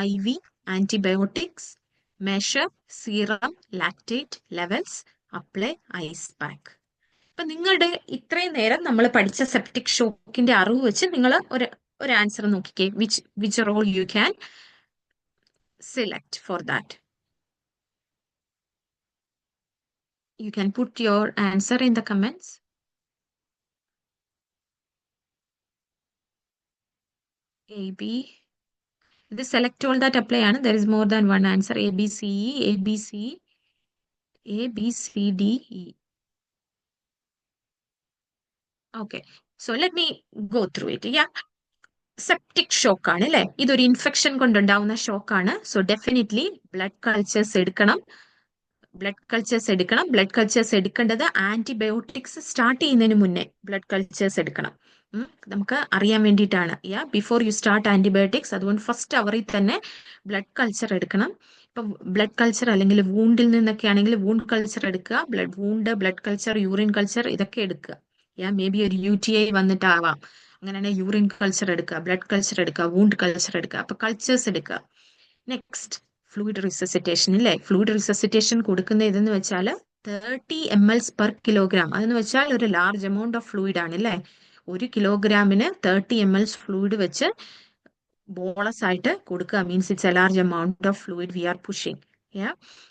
IV antibiotics, measure serum lactate levels, apply ice pack. ഇപ്പൊ നിങ്ങളുടെ ഇത്രയും നേരം നമ്മൾ പഠിച്ച സെപ്റ്റിക് ഷോക്കിന്റെ അറിവ് വെച്ച് നിങ്ങൾ ഒരു ആൻസർ നോക്കിക്കേ. Which role you can select for that. You can put your answer in the comments. A, B. This select all that apply ആണ്. There is more than one answer. A, B, C, E, A, B, C, A, B, C, D, E. Okay. So let me go through it. Yeah. Septic shock ആണ് അല്ലെ? ഇതൊരു infection കൊണ്ടുണ്ടാവുന്ന ഷോക്കാണ്. So definitely blood cultures എടുക്കണം. Blood cultures എടുക്കേണ്ടത് antibiotics start ചെയ്യുന്നതിന് മുന്നേ blood cultures എടുക്കണം. നമുക്ക് അറിയാൻ വേണ്ടിയിട്ടാണ്. Before you start antibiotics. അതുകൊണ്ട് ഫസ്റ്റ് അവറിൽ തന്നെ ബ്ലഡ് കൾച്ചർ എടുക്കണം. ഇപ്പം ബ്ലഡ് കൾച്ചർ അല്ലെങ്കിൽ വൂണ്ടിൽ നിന്നൊക്കെ ആണെങ്കിൽ വൂണ്ട് കൾച്ചർ എടുക്കുക. ബ്ലഡ് കൾച്ചർ, യൂറിൻ കൾച്ചർ ഇതൊക്കെ എടുക്കുക. മേ ബി ഒരു UTI വന്നിട്ടാവാം. അങ്ങനെയാണെങ്കിൽ യൂറിൻ കൾച്ചർ എടുക്കുക, ബ്ലഡ് കൾച്ചർ എടുക്കുക, വൂണ്ട് കൾച്ചർ എടുക്കുക. അപ്പൊ കൾച്ചേഴ്സ് എടുക്കുക. നെക്സ്റ്റ് ഫ്ലൂയിഡ് റിസസിറ്റേഷൻ ഇല്ലേ? ഫ്ലൂയിഡ് റിസസിറ്റേഷൻ കൊടുക്കുന്ന ഇതെന്ന് വെച്ചാൽ 30 ml per kilogram. അതെന്ന് വെച്ചാൽ ഒരു ലാർജ് എമൗണ്ട് ഓഫ് ഫ്ലൂയിഡ് ആണ് അല്ലേ? 1 കിലോഗ്രാമിന് 30 ml ഫ്ലൂയിഡ് വെച്ച് ബോളസ് ആയിട്ട് കൊടുക്കുക. Means it's a large amount of fluid we are pushing.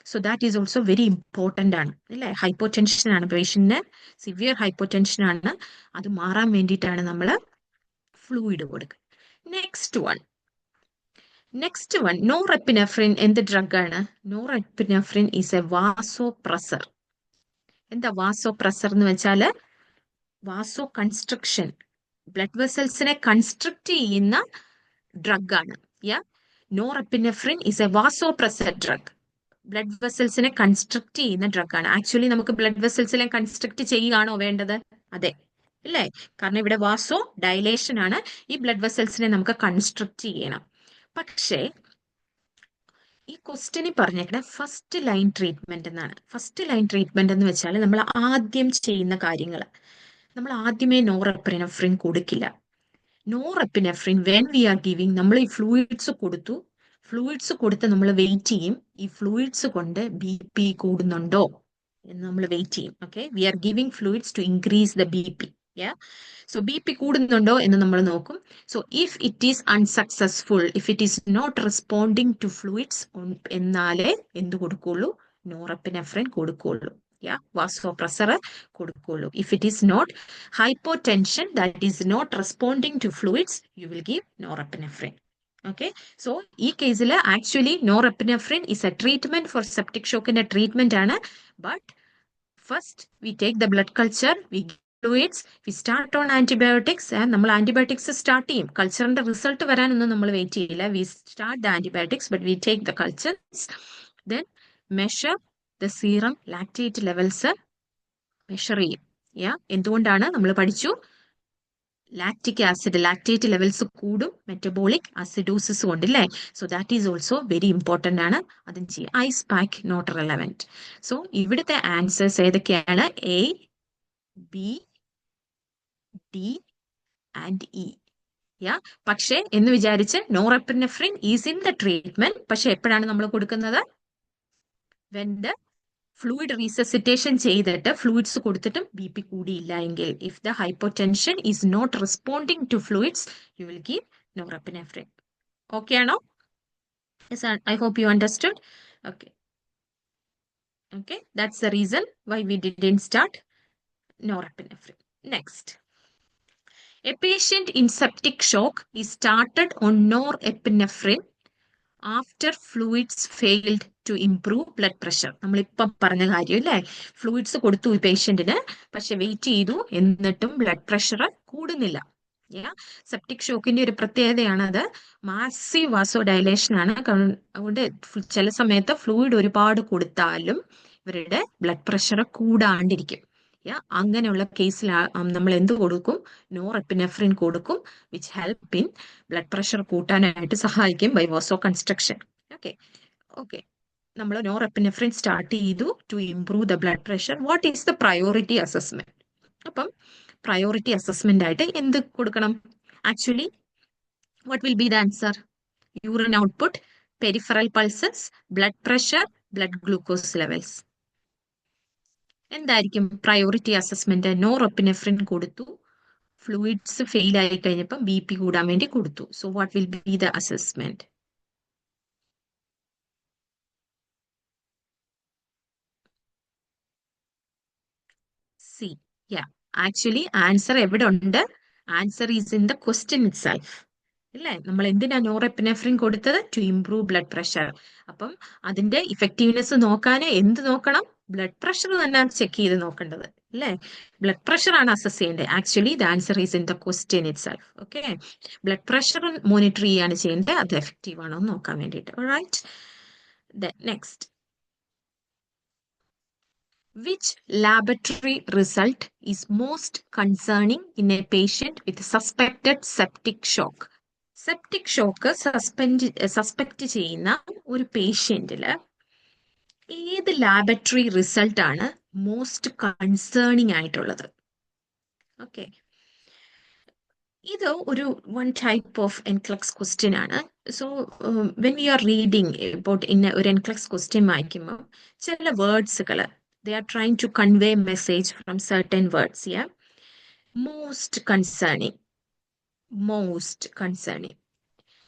So that is also very important ആണ് അല്ലേ? ഹൈപ്പോടെൻഷൻ ആണ് പേഷ്യന്റിന്, സിവിയർ ഹൈപ്പോടെൻഷൻ ആണ്. അത് മാറാൻ വേണ്ടിയിട്ടാണ് നമ്മൾ ഫ്ലൂയിഡ് കൊടുക്കുക. നെക്സ്റ്റ് വൺ നോറെപ്പിനെഫ്രിൻ എന്ത് ഡ്രഗ് ആണ്? Norepinephrine is a vasopressor. എന്താ വാസോപ്രസർ എന്ന് വെച്ചാല് വാസോ കൺസ്ട്രക്ഷൻ, ബ്ലഡ് വെസൽസിനെ കൺസ്ട്രക്ട് ചെയ്യുന്ന ഡ്രഗ് ആണ്. Norepinephrine is a vasopressor drug. Blood വെസൽസിനെ കൺസ്ട്രക്ട് ചെയ്യുന്ന ഡ്രഗ് ആണ്. ആക്ച്വലി നമുക്ക് ബ്ലഡ് വെസൽസിനെ കൺസ്ട്രക്ട് ചെയ്യുകയാണോ വേണ്ടത്? അതെ അല്ലേ? കാരണം ഇവിടെ വാസോ ഡയലേഷൻ ആണ്. ഈ ബ്ലഡ് വെസൽസിനെ നമുക്ക് കൺസ്ട്രക്ട് ചെയ്യണം. പക്ഷേ ഈ ക്വസ്റ്റ്യനിൽ പറഞ്ഞേക്കണ ഫസ്റ്റ് ലൈൻ ട്രീറ്റ്മെന്റ് എന്നാണ്. ഫസ്റ്റ് ലൈൻ ട്രീറ്റ്മെന്റ് എന്ന് വെച്ചാൽ നമ്മൾ ആദ്യം ചെയ്യുന്ന കാര്യങ്ങൾ, നമ്മൾ ആദ്യമേ നോറെപ്പിനെഫ്രിൻ കൊടുക്കില്ല. Norepinephrine when we are giving, നമ്മൾ ഈ ഫ്ലൂയിഡ്സ് കൊടുത്ത് നമ്മൾ വെയിറ്റ് ചെയ്യും. ഈ ഫ്ലൂയിഡ്സ് കൊണ്ട് BP കൂടുന്നുണ്ടോ എന്ന് നമ്മൾ വെയിറ്റ് ചെയ്യും. Okay, we are giving fluids to increase the BP. So BP കൂടുന്നുണ്ടോ എന്ന് നമ്മൾ നോക്കും. So if it is unsuccessful, if it is not responding to fluids, എന്നാലേ എന്ത് കൊടുക്കുള്ളൂ? നോറെപ്പിനെഫ്രിൻ കൊടുക്കുള്ളൂ. വാസോപ്രസർ കൊടുക്കുള്ളൂ. ഇഫ് ഇറ്റ് ഈസ് നോട്ട് hypotension that is not responding to fluids, you will give norepinephrine. Okay, so ഈ കേസിൽ actually norepinephrine is a treatment for septic shock in a treatment ആണ്. But first we take the blood culture, we give fluids, we start on antibiotics. നമ്മൾ antibiotics start ചെയ്യും. കൾച്ചറിന്റെ result വരാനൊന്നും നമ്മൾ wait ചെയ്യില്ല. We start the antibiotics, but we take the cultures, then measure the serum lactate levels, measure ചെയ്യും. എന്തുകൊണ്ടാണ്? നമ്മൾ പഠിച്ചു lactate levels കൂടും metabolic acidosis കൊണ്ട് അല്ലേ? So that is also very important ആണ്. അതും ചെയ്യും. Ice pack not relevant. So ഇവിടുത്തെ ആൻസേഴ്സ് ഏതൊക്കെയാണ്? A, B, D and E. പക്ഷേ എന്ന് വിചാരിച്ച് norepinephrine is in the treatment. പക്ഷെ എപ്പോഴാണ് നമ്മൾ കൊടുക്കുന്നത്? വെൻ ദ ഫ്ലൂയിഡ് റീസസിറ്റേഷൻ ചെയ്തിട്ട് ഫ്ലൂയിഡ്സ് കൊടുത്തിട്ടും BP കൂടിയില്ല എങ്കിൽ, if the hypotension is not responding to fluids, you will give norepinephrine. Okay ആണോ? I hope you understood. Okay, that's the reason why we didn't start norepinephrine. Next, a patient in septic shock is started on norepinephrine after fluids failed to improve blood pressure. നമ്മളിപ്പം പറഞ്ഞ കാര്യം അല്ലേ? Fluids കൊടുത്തു ഈ പേഷ്യന്റിന്, പക്ഷെ wait ചെയ്തു, എന്നിട്ടും blood pressure കൂടുന്നില്ല. Septic ഷോക്കിന്റെ ഒരു പ്രത്യേകതയാണ് അത്. മാസീവ് വാസോ ഡയലേഷൻ ആണ്. അതുകൊണ്ട് ചില സമയത്ത് ഫ്ലൂയിഡ് ഒരുപാട് കൊടുത്താലും ഇവരുടെ ബ്ലഡ് പ്രഷർ കൂടാണ്ടിരിക്കും. അങ്ങനെയുള്ള കേസിൽ നമ്മൾ എന്ത് കൊടുക്കും? നോറെപ്പിനെഫ്രിൻ കൊടുക്കും, which help in blood pressure കൂട്ടാനായിട്ട് സഹായിക്കും ബൈ വാസോ കൺസ്ട്രക്ഷൻ. ഓക്കെ, നമ്മൾ നോറെപ്പിനെഫ്രിൻ സ്റ്റാർട്ട് ചെയ്തു to improve the blood pressure. What is the priority assessment? അപ്പം പ്രയോറിറ്റി അസസ്മെന്റ് ആയിട്ട് എന്ത് കൊടുക്കണം? Actually what will be the answer? Urine output, peripheral pulses, blood pressure, blood glucose levels. എന്തായിരിക്കും priority assessment? Norepinephrine കൊടുത്തു, fluids fail ആയി കഴിഞ്ഞപ്പോൾ BP കൂടാൻ വേണ്ടി കൊടുത്തു. So what will be the assessment? C. Yeah, actually answer എവിടെ ഉണ്ട്? Answer is in the question itself. അല്ലേ? നമ്മൾ എന്തിനാ നോറെപ്പിനെഫ്രിൻ കൊടുത്തത്? To improve blood pressure. അപ്പം അതിന്റെ ഇഫക്റ്റീവ്നെസ് നോക്കാൻ എന്ത് നോക്കണം? ബ്ലഡ് പ്രഷർ തന്നെ ചെക്ക് ചെയ്ത് നോക്കേണ്ടത് അല്ലേ? ബ്ലഡ് പ്രഷർ ആണ് അസസ് ചെയ്യേണ്ടത്. Actually the answer is in the question itself. Okay, blood pressure monitor ചെയ്യാണ് ചെയ്യേണ്ടത്, അത് എഫക്റ്റീവ് ആണോ എന്ന് നോക്കാൻ വേണ്ടിയിട്ട്. Right. Next, which laboratory result is most concerning in a patient with suspected septic shock? Septic shock suspect ചെയ്യുന്ന ഒരു പേഷ്യന്റില് ഏത് ലാബറട്ടറി റിസൾട്ട് ആണ് മോസ്റ്റ് കൺസേണിംഗ് ആയിട്ടുള്ളത്? ഓക്കെ, ഇത് ഒരു one type of NCLEX question ആണ്. So when you are reading about ഒരു എൻക്ലക്സ് ക്വസ്റ്റ്യൻ വായിക്കുമ്പോൾ ചില വേർഡ്സുകൾ they are trying to convey message from certain words. Yeah, most concerning.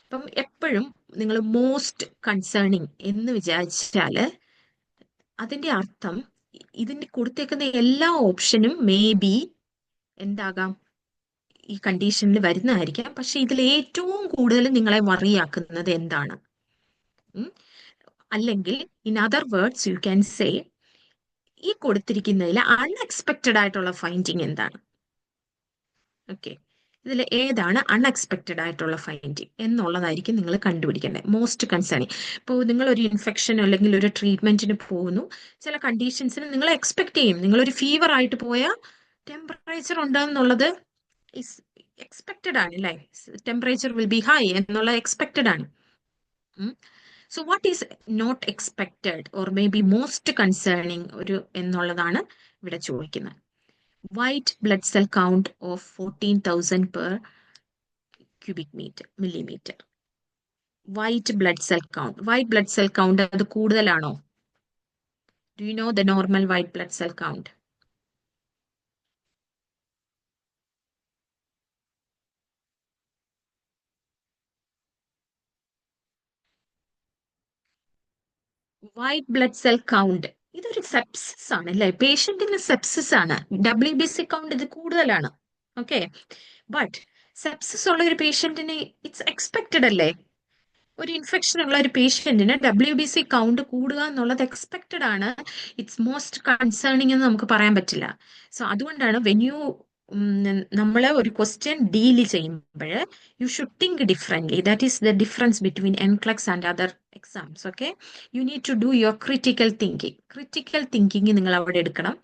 അപ്പം എപ്പോഴും നിങ്ങൾ മോസ്റ്റ് കൺസേണിങ് എന്ന് വിചാരിച്ചാല് അതിന്റെ അർത്ഥം ഇതിന് കൊടുത്തേക്കുന്ന എല്ലാ ഓപ്ഷനും മേ ബി എന്താകാം, ഈ കണ്ടീഷനിൽ വരുന്നതായിരിക്കാം. പക്ഷെ ഇതിൽ ഏറ്റവും കൂടുതൽ നിങ്ങളെ വറിയാക്കുന്നത് എന്താണ്? അല്ലെങ്കിൽ in other words you can say, ഈ കൊടുത്തിരിക്കുന്നതിൽ അൺഎക്സ്പെക്റ്റഡ് ആയിട്ടുള്ള ഫൈൻഡിങ് എന്താണ്? ഓക്കെ, ഇതിൽ ഏതാണ് അൺഎക്സ്പെക്റ്റഡ് ആയിട്ടുള്ള ഫൈൻഡിങ് എന്നുള്ളതായിരിക്കും നിങ്ങൾ കണ്ടുപിടിക്കേണ്ടത്. Most concerning. ഇപ്പോൾ നിങ്ങൾ ഒരു ഇൻഫെക്ഷൻ അല്ലെങ്കിൽ ഒരു ട്രീറ്റ്മെന്റിന് പോകുന്നു, ചില കണ്ടീഷൻസിന് നിങ്ങൾ എക്സ്പെക്ട് ചെയ്യും. നിങ്ങളൊരു ഫീവർ ആയിട്ട് പോയാൽ ടെമ്പറേച്ചർ ഉണ്ടെന്നുള്ളത് എക്സ്പെക്റ്റഡ് ആണ് അല്ലേ? ടെമ്പറേച്ചർ വിൽ ബി ഹൈ എന്നുള്ള എക്സ്പെക്റ്റഡ് ആണ്. So what is not expected or may B most concerning ഒരു എന്നുള്ളതാണ് ഇവിടെ ചോദിക്കുന്നത്. White blood cell count of 14,000 per cubic millimeter. White blood cell count അത് കൂടുതലാണോ? Do you know the normal white blood cell count? White blood cell count ഇതൊരു sepsis ആണ് അല്ലേ? പേഷ്യന്റിന് sepsis ആണ്. WBC കൗണ്ട് ഇത് കൂടുതലാണ്. ഓക്കെ, ബട്ട് സെപ്സിസ് ഉള്ള ഒരു പേഷ്യന്റിന് ഇറ്റ്സ് എക്സ്പെക്റ്റഡ് അല്ലേ? ഒരു ഇൻഫെക്ഷൻ ഉള്ള ഒരു പേഷ്യന്റിന് WBC കൗണ്ട് കൂടുക എന്നുള്ളത് എക്സ്പെക്റ്റഡ് ആണ്. ഇറ്റ്സ് മോസ്റ്റ് കൺസേണിങ് എന്ന് നമുക്ക് പറയാൻ പറ്റില്ല. സോ അതുകൊണ്ടാണ് വെൻ യു നമ്മളെ ഒരു ക്വസ്റ്റ്യൻ ഡീൽ ചെയ്യുമ്പോൾ you should think differently. That is the difference between NCLEX and other exams. Okay, you need to do your critical thinking നിങ്ങൾ അവിടെ എടുക്കണം.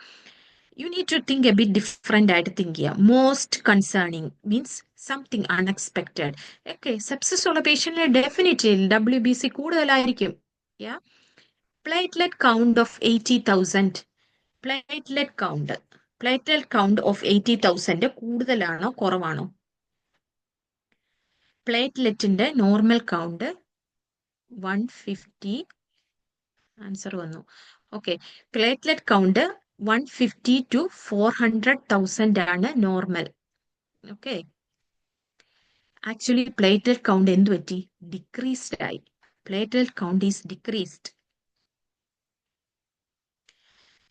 You need to think a bit different ആയിട്ട് think ചെയ്യാം. Most concerning means something unexpected. Okay, sepsis ഉള്ള പേഷ്യന്റിന് definitely WBC കൂടുതലായിരിക്കും. Yeah, platelet count of 80,000. Platelet count of 80,000 കൂടുതലാണോ കുറവാണോ? പ്ലേറ്റ്ലെറ്റിന്റെ നോർമൽ കൗണ്ട് 150. ആൻസർ വന്നു. ഓക്കെ, പ്ലേറ്റ്ലെറ്റ് കൗണ്ട് 150 to 400,000 ആണ് normal. Okay, actually platelet count എന്ത് പറ്റി? ഡിക്രീസ്ഡ് ആയി. Platelet count is decreased.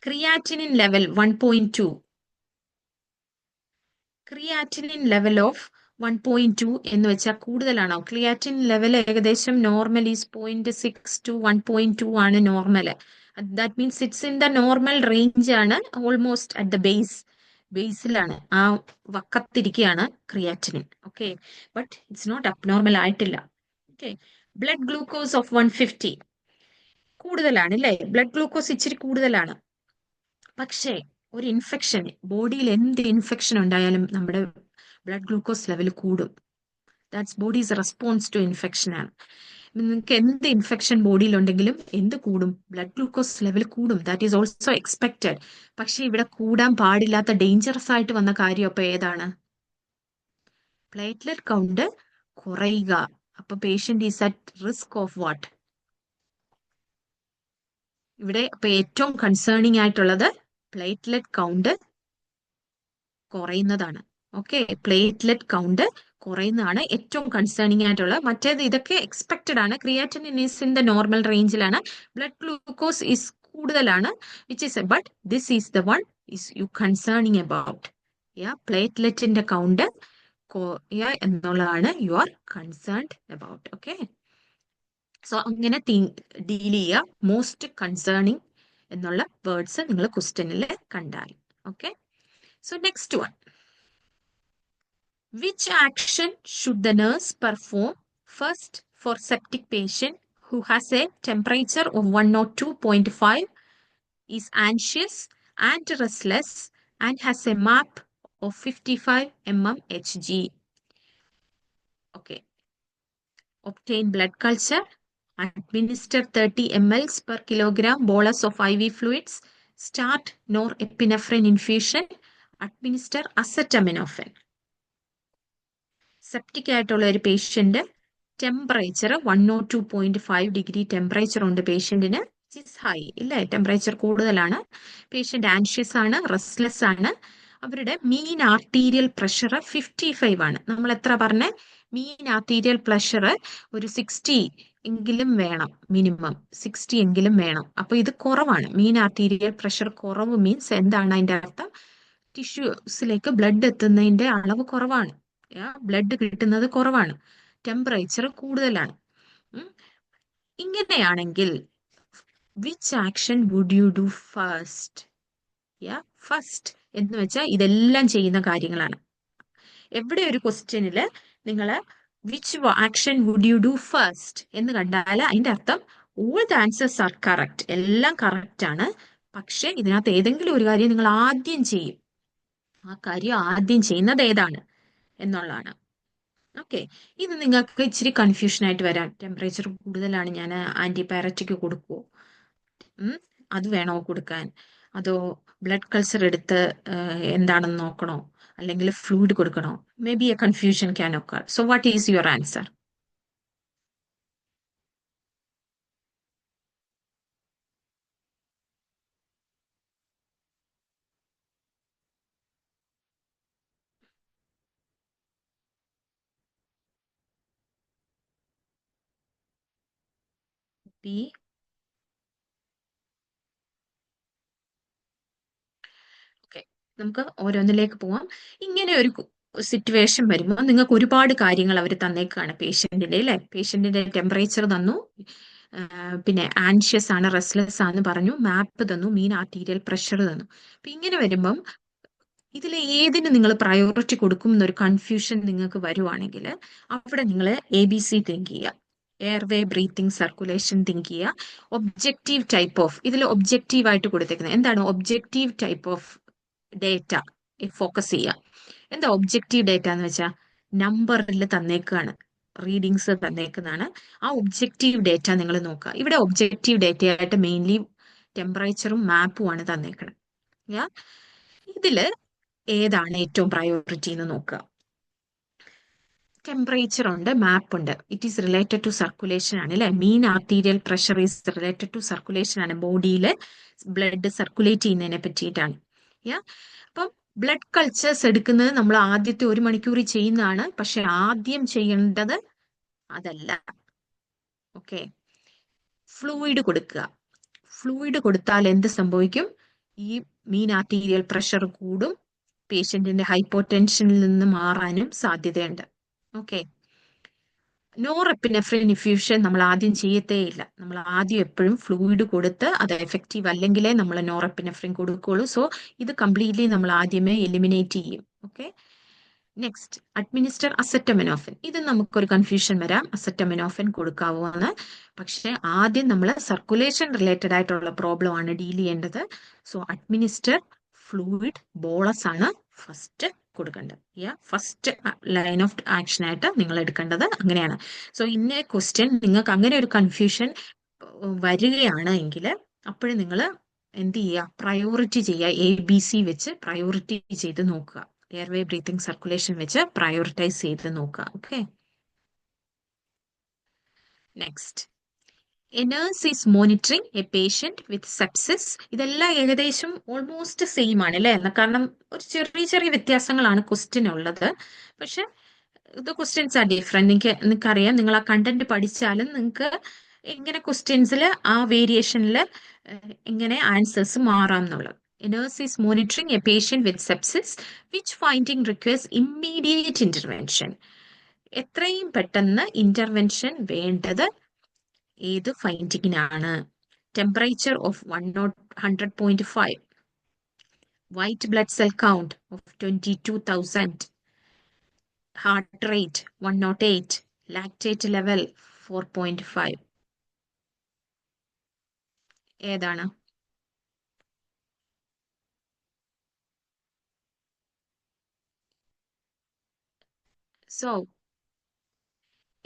Creatinine level 1.2. Creatinine level of 1.2 എന്ന് വെച്ചാൽ കൂടുതലാണോ? ക്രിയാറ്റിനിൻ ലെവൽ ഏകദേശം നോർമൽ ഈസ് 0.6 to 1.2 ആണ് normal. That means it's in the normal range ആണ്. ഓൾമോസ്റ്റ് അറ്റ് ദ ബേസിലാണ്, ആ വക്കത്തിരിക്കുകയാണ് creatinine. Okay, but it's not abnormal ആയിട്ടില്ല. ഓക്കെ, ബ്ലഡ് ഗ്ലൂക്കോസ് ഓഫ് 150 കൂടുതലാണ് അല്ലേ? ബ്ലഡ് ഗ്ലൂക്കോസ് ഇച്ചിരി കൂടുതലാണ്. പക്ഷേ ഒരു ഇൻഫെക്ഷൻ, ബോഡിയിൽ എന്ത് ഇൻഫെക്ഷൻ ഉണ്ടായാലും നമ്മുടെ ബ്ലഡ് ഗ്ലൂക്കോസ് ലെവൽ കൂടും. That's body's response to infection ആണ്. നിങ്ങൾക്ക് എന്ത് ഇൻഫെക്ഷൻ ബോഡിയിലുണ്ടെങ്കിലും എന്ത് കൂടും? ബ്ലഡ് ഗ്ലൂക്കോസ് ലെവൽ കൂടും. That is also expected. പക്ഷെ ഇവിടെ കൂടാൻ പാടില്ലാത്ത ഡേഞ്ചറസ് ആയിട്ട് വന്ന കാര്യം അപ്പൊ ഏതാണ്? പ്ലേറ്റ്ലെറ്റ് കൗണ്ട് കുറയുക. അപ്പൊ patient is at risk of what? ഇവിടെ ഇപ്പൊ ഏറ്റവും കൺസേണിംഗ് ആയിട്ടുള്ളത് പ്ലേറ്റ്ലെറ്റ് കൗണ്ട് കുറയുന്നതാണ്. ഓക്കെ, പ്ലേറ്റ്ലെറ്റ് കൗണ്ട് കുറയുന്നതാണ് ഏറ്റവും കൺസേണിംഗ് ആയിട്ടുള്ളത്. മറ്റേത് ഇതൊക്കെ എക്സ്പെക്റ്റഡ് ആണ്. Creatinine is in the normal റേഞ്ചിലാണ്, ബ്ലഡ് ഗ്ലൂക്കോസ് ഈസ് കൂടുതലാണ്, which is but this is the one is you concerning about. പ്ലേറ്റ്ലെറ്റിന്റെ കൗണ്ട് എന്നുള്ളതാണ് you are concerned about. Okay, so അങ്ങനെ ഡീൽ ചെയ്യുക. മോസ്റ്റ് കൺസേണിംഗ് എന്നുള്ള വേർഡ്സ് നിങ്ങൾ ക്വസ്റ്റ്യനിൽ കണ്ടാൽ. Okay, so next one. Which action should the nurse perform first for septic patient who has a temperature of 102.5, is anxious and restless, and has a MAP of 55 mmHg? Okay. Obtain blood culture, administer 30 ml per kilogram bolus of IV fluids, start norepinephrine infusion, administer acetaminophen. Septic ആയിട്ടുള്ള ഒരു patient, temperature 102.5 temperature ഉണ്ട് പേഷ്യന്റിന്. High ഇല്ലേ, temperature കൂടുതലാണ്. Patient anxious ആണ്, restless ആണ്. അവരുടെ മീൻ arterial pressure 55 ആണ്. നമ്മൾ എത്ര പറഞ്ഞ? മീൻ ആർട്ടീരിയൽ പ്രഷർ ഒരു 60 എങ്കിലും വേണം, മിനിമം 60 എങ്കിലും വേണം. അപ്പൊ ഇത് കുറവാണ്. മീൻ ആർട്ടീരിയൽ പ്രഷർ കുറവ് മീൻസ് എന്താണ് അതിന്റെ അർത്ഥം? ടിഷ്യൂസിലേക്ക് ബ്ലഡ് എത്തുന്നതിന്റെ അളവ് കുറവാണ്, ബ്ലഡ് കിട്ടുന്നത് കുറവാണ്, ടെമ്പറേച്ചർ കൂടുതലാണ്. ഇങ്ങനെയാണെങ്കിൽ which action would you do first? First എന്ന് വെച്ചാൽ ഇതെല്ലാം ചെയ്യുന്ന കാര്യങ്ങളാണ്. എവിടെ ഒരു ക്വസ്റ്റ്യനില് നിങ്ങൾ which action would you do first എന്ന് കണ്ടാൽ അതിന്റെ അർത്ഥം all the answers are correct, എല്ലാം കറക്റ്റ് ആണ്. പക്ഷെ ഇതിനകത്ത് ഏതെങ്കിലും ഒരു കാര്യം നിങ്ങൾ ആദ്യം ചെയ്യും. ആ കാര്യം ആദ്യം ചെയ്യുന്നത് ഏതാണ് എന്നുള്ളതാണ്. ഓക്കെ, ഇത് നിങ്ങൾക്ക് ഇച്ചിരി കൺഫ്യൂഷൻ ആയിട്ട് വരാം. ടെമ്പറേച്ചർ കൂടുതലാണ്, ഞാൻ ആന്റിബയോട്ടിക് കൊടുക്കുമോ? അത് വേണോ കൊടുക്കാൻ? അതോ ബ്ലഡ് കൾച്ചർ എടുത്ത് എന്താണെന്ന് നോക്കണോ? അല്ലെങ്കിൽ ഫ്ലൂയിഡ് കൊടുക്കണോ? May be A confusion can occur. So what is your answer? B. Okay, നമുക്ക് ഓരോന്നിലേക്ക് പോവാം. ഇങ്ങനെ ഒരു സിറ്റുവേഷൻ വരുമ്പോൾ നിങ്ങൾക്ക് ഒരുപാട് കാര്യങ്ങൾ അവർ തന്നേക്കാണ് പേഷ്യന്റിന്റെ, അല്ലെ? പേഷ്യന്റിന്റെ ടെമ്പറേച്ചർ തന്നു, പിന്നെ ആൻഷ്യസ് ആണ്, റെസ്റ്റ്ലെസ് ആണെന്ന് പറഞ്ഞു, മാപ്പ് തന്നു, മീൻ ആർട്ടീരിയൽ പ്രഷർ തന്നു. അപ്പൊ ഇങ്ങനെ വരുമ്പം ഇതിൽ ഏതിന് നിങ്ങൾ പ്രയോറിറ്റി കൊടുക്കും എന്നൊരു കൺഫ്യൂഷൻ നിങ്ങൾക്ക് വരുവാണെങ്കിൽ അവിടെ നിങ്ങൾ ABC തിങ്ക് ചെയ്യുക, എയർവേ ബ്രീത്തിങ് സർക്കുലേഷൻ തിങ്ക് ചെയ്യുക, ഒബ്ജക്റ്റീവ് ടൈപ്പ് ഓഫ്, ഇതിൽ ഒബ്ജക്റ്റീവ് ആയിട്ട് കൊടുത്തേക്കുന്നത് എന്താണ്? Objective type of data focus ചെയ്യുക. എന്താ ഒബ്ജക്റ്റീവ് ഡേറ്റ എന്ന് വെച്ചാൽ നമ്പറിൽ തന്നേക്കാണ്, റീഡിങ്സ് തന്നേക്കുന്നതാണ്. ആ ഒബ്ജക്റ്റീവ് ഡേറ്റ നിങ്ങൾ നോക്കുക. ഇവിടെ ഒബ്ജക്റ്റീവ് ഡേറ്റ ആയിട്ട് മെയിൻലി ടെമ്പറേച്ചറും മാപ്പും ആണ് തന്നേക്കുന്നത്. ഇതില് ഏതാണ് ഏറ്റവും പ്രയോറിറ്റി എന്ന് നോക്കുക. ടെമ്പറേച്ചർ ഉണ്ട്, മാപ്പ് ഉണ്ട്. It is related to circulation ആണ്, അല്ലെ? Mean arterial pressure is related to circulation ആണ്, ബോഡിയിലെ ബ്ലഡ് സർക്കുലേറ്റ് ചെയ്യുന്നതിനെ പറ്റിയിട്ടാണ്. അപ്പം ബ്ലഡ് കൾച്ചേഴ്സ് എടുക്കുന്നത് നമ്മൾ ആദ്യത്തെ 1 മണിക്കൂർ ചെയ്യുന്നതാണ്, പക്ഷെ ആദ്യം ചെയ്യേണ്ടത് അതല്ല. ഓക്കെ, ഫ്ലൂയിഡ് കൊടുക്കുക. ഫ്ലൂയിഡ് കൊടുത്താൽ എന്ത് സംഭവിക്കും? ഈ മീൻ ആർട്ടീരിയൽ പ്രഷർ കൂടും, പേഷ്യന്റിന്റെ ഹൈപ്പോടെൻഷനിൽ നിന്ന് മാറാനും സാധ്യതയുണ്ട്. ഓക്കെ, നോറെപ്പിനെഫ്രിൻ ഇൻഫ്യൂഷൻ നമ്മൾ ആദ്യം ചെയ്യത്തേ ഇല്ല. നമ്മൾ ആദ്യം എപ്പോഴും ഫ്ലൂയിഡ് കൊടുത്ത് അത് എഫക്റ്റീവ് അല്ലെങ്കിലേ നമ്മൾ നോറെപ്പിനെഫ്രിൻ കൊടുക്കുകയുള്ളൂ. സോ ഇത് കംപ്ലീറ്റ്ലി നമ്മൾ ആദ്യമേ എലിമിനേറ്റ് ചെയ്യും. Okay, next administer acetaminophen. ഇത് നമുക്കൊരു കൺഫ്യൂഷൻ വരാം, അസെറ്റമിനോഫൻ കൊടുക്കാവോ എന്ന്. പക്ഷെ ആദ്യം നമ്മൾ സർക്കുലേഷൻ റിലേറ്റഡ് ആയിട്ടുള്ള പ്രോബ്ലം ആണ് ഡീൽ ചെയ്യേണ്ടത്. സോ അഡ്മിനിസ്റ്റർ ഫ്ലൂയിഡ് ബോളസ് ആണ് ഫസ്റ്റ് കൊടുക്കേണ്ടത്. ഫസ്റ്റ് ലൈൻ ഓഫ് ആക്ഷൻ ആയിട്ട് നിങ്ങൾ എടുക്കേണ്ടത് അങ്ങനെയാണ്. സോ ഇന്ന ക്വസ്റ്റ്യൻ നിങ്ങൾക്ക് അങ്ങനെ ഒരു കൺഫ്യൂഷൻ വരികയാണ് എങ്കിൽ അപ്പോഴും നിങ്ങൾ എന്ത് ചെയ്യുക, പ്രയോറിറ്റി ചെയ്യുക. ABC വെച്ച് പ്രയോറിറ്റി ചെയ്ത് നോക്കുക. എയർവേ ബ്രീത്തിങ് സർക്കുലേഷൻ വെച്ച് പ്രയോറിറ്റൈസ് ചെയ്ത് നോക്കുക. Okay, next. A nurse is monitoring a patient with sepsis. ഇതെല്ലാം ഏകദേശം ഓൾമോസ്റ്റ് സെയിം ആണ് അല്ലേ? കാരണം ഒരു ചെറിയ ചെറിയ വ്യത്യാസങ്ങളാണ് ക്വസ്റ്റ്യൻ ഉള്ളത്. പക്ഷെ the questions are different. നിങ്ങൾക്കറിയാം, നിങ്ങൾ ആ കണ്ടന്റ് പഠിച്ചാലും നിങ്ങൾക്ക് എങ്ങനെ ക്വസ്റ്റ്യൻസിൽ ആ വേരിയേഷനിൽ എങ്ങനെ ആൻസേഴ്സ് മാറാം എന്നുള്ളത്. A nurse is monitoring a patient with sepsis, which finding requires immediate intervention. എത്രയും പെട്ടെന്ന് ഇന്റർവെൻഷൻ വേണ്ടത് ഏത് ഫൈൻഡിങ്ങിനാണ്? Temperature of 100.5, white blood cell count of 22,000, heart rate 108, lactate level 4.5. ഏതാണ്? സോ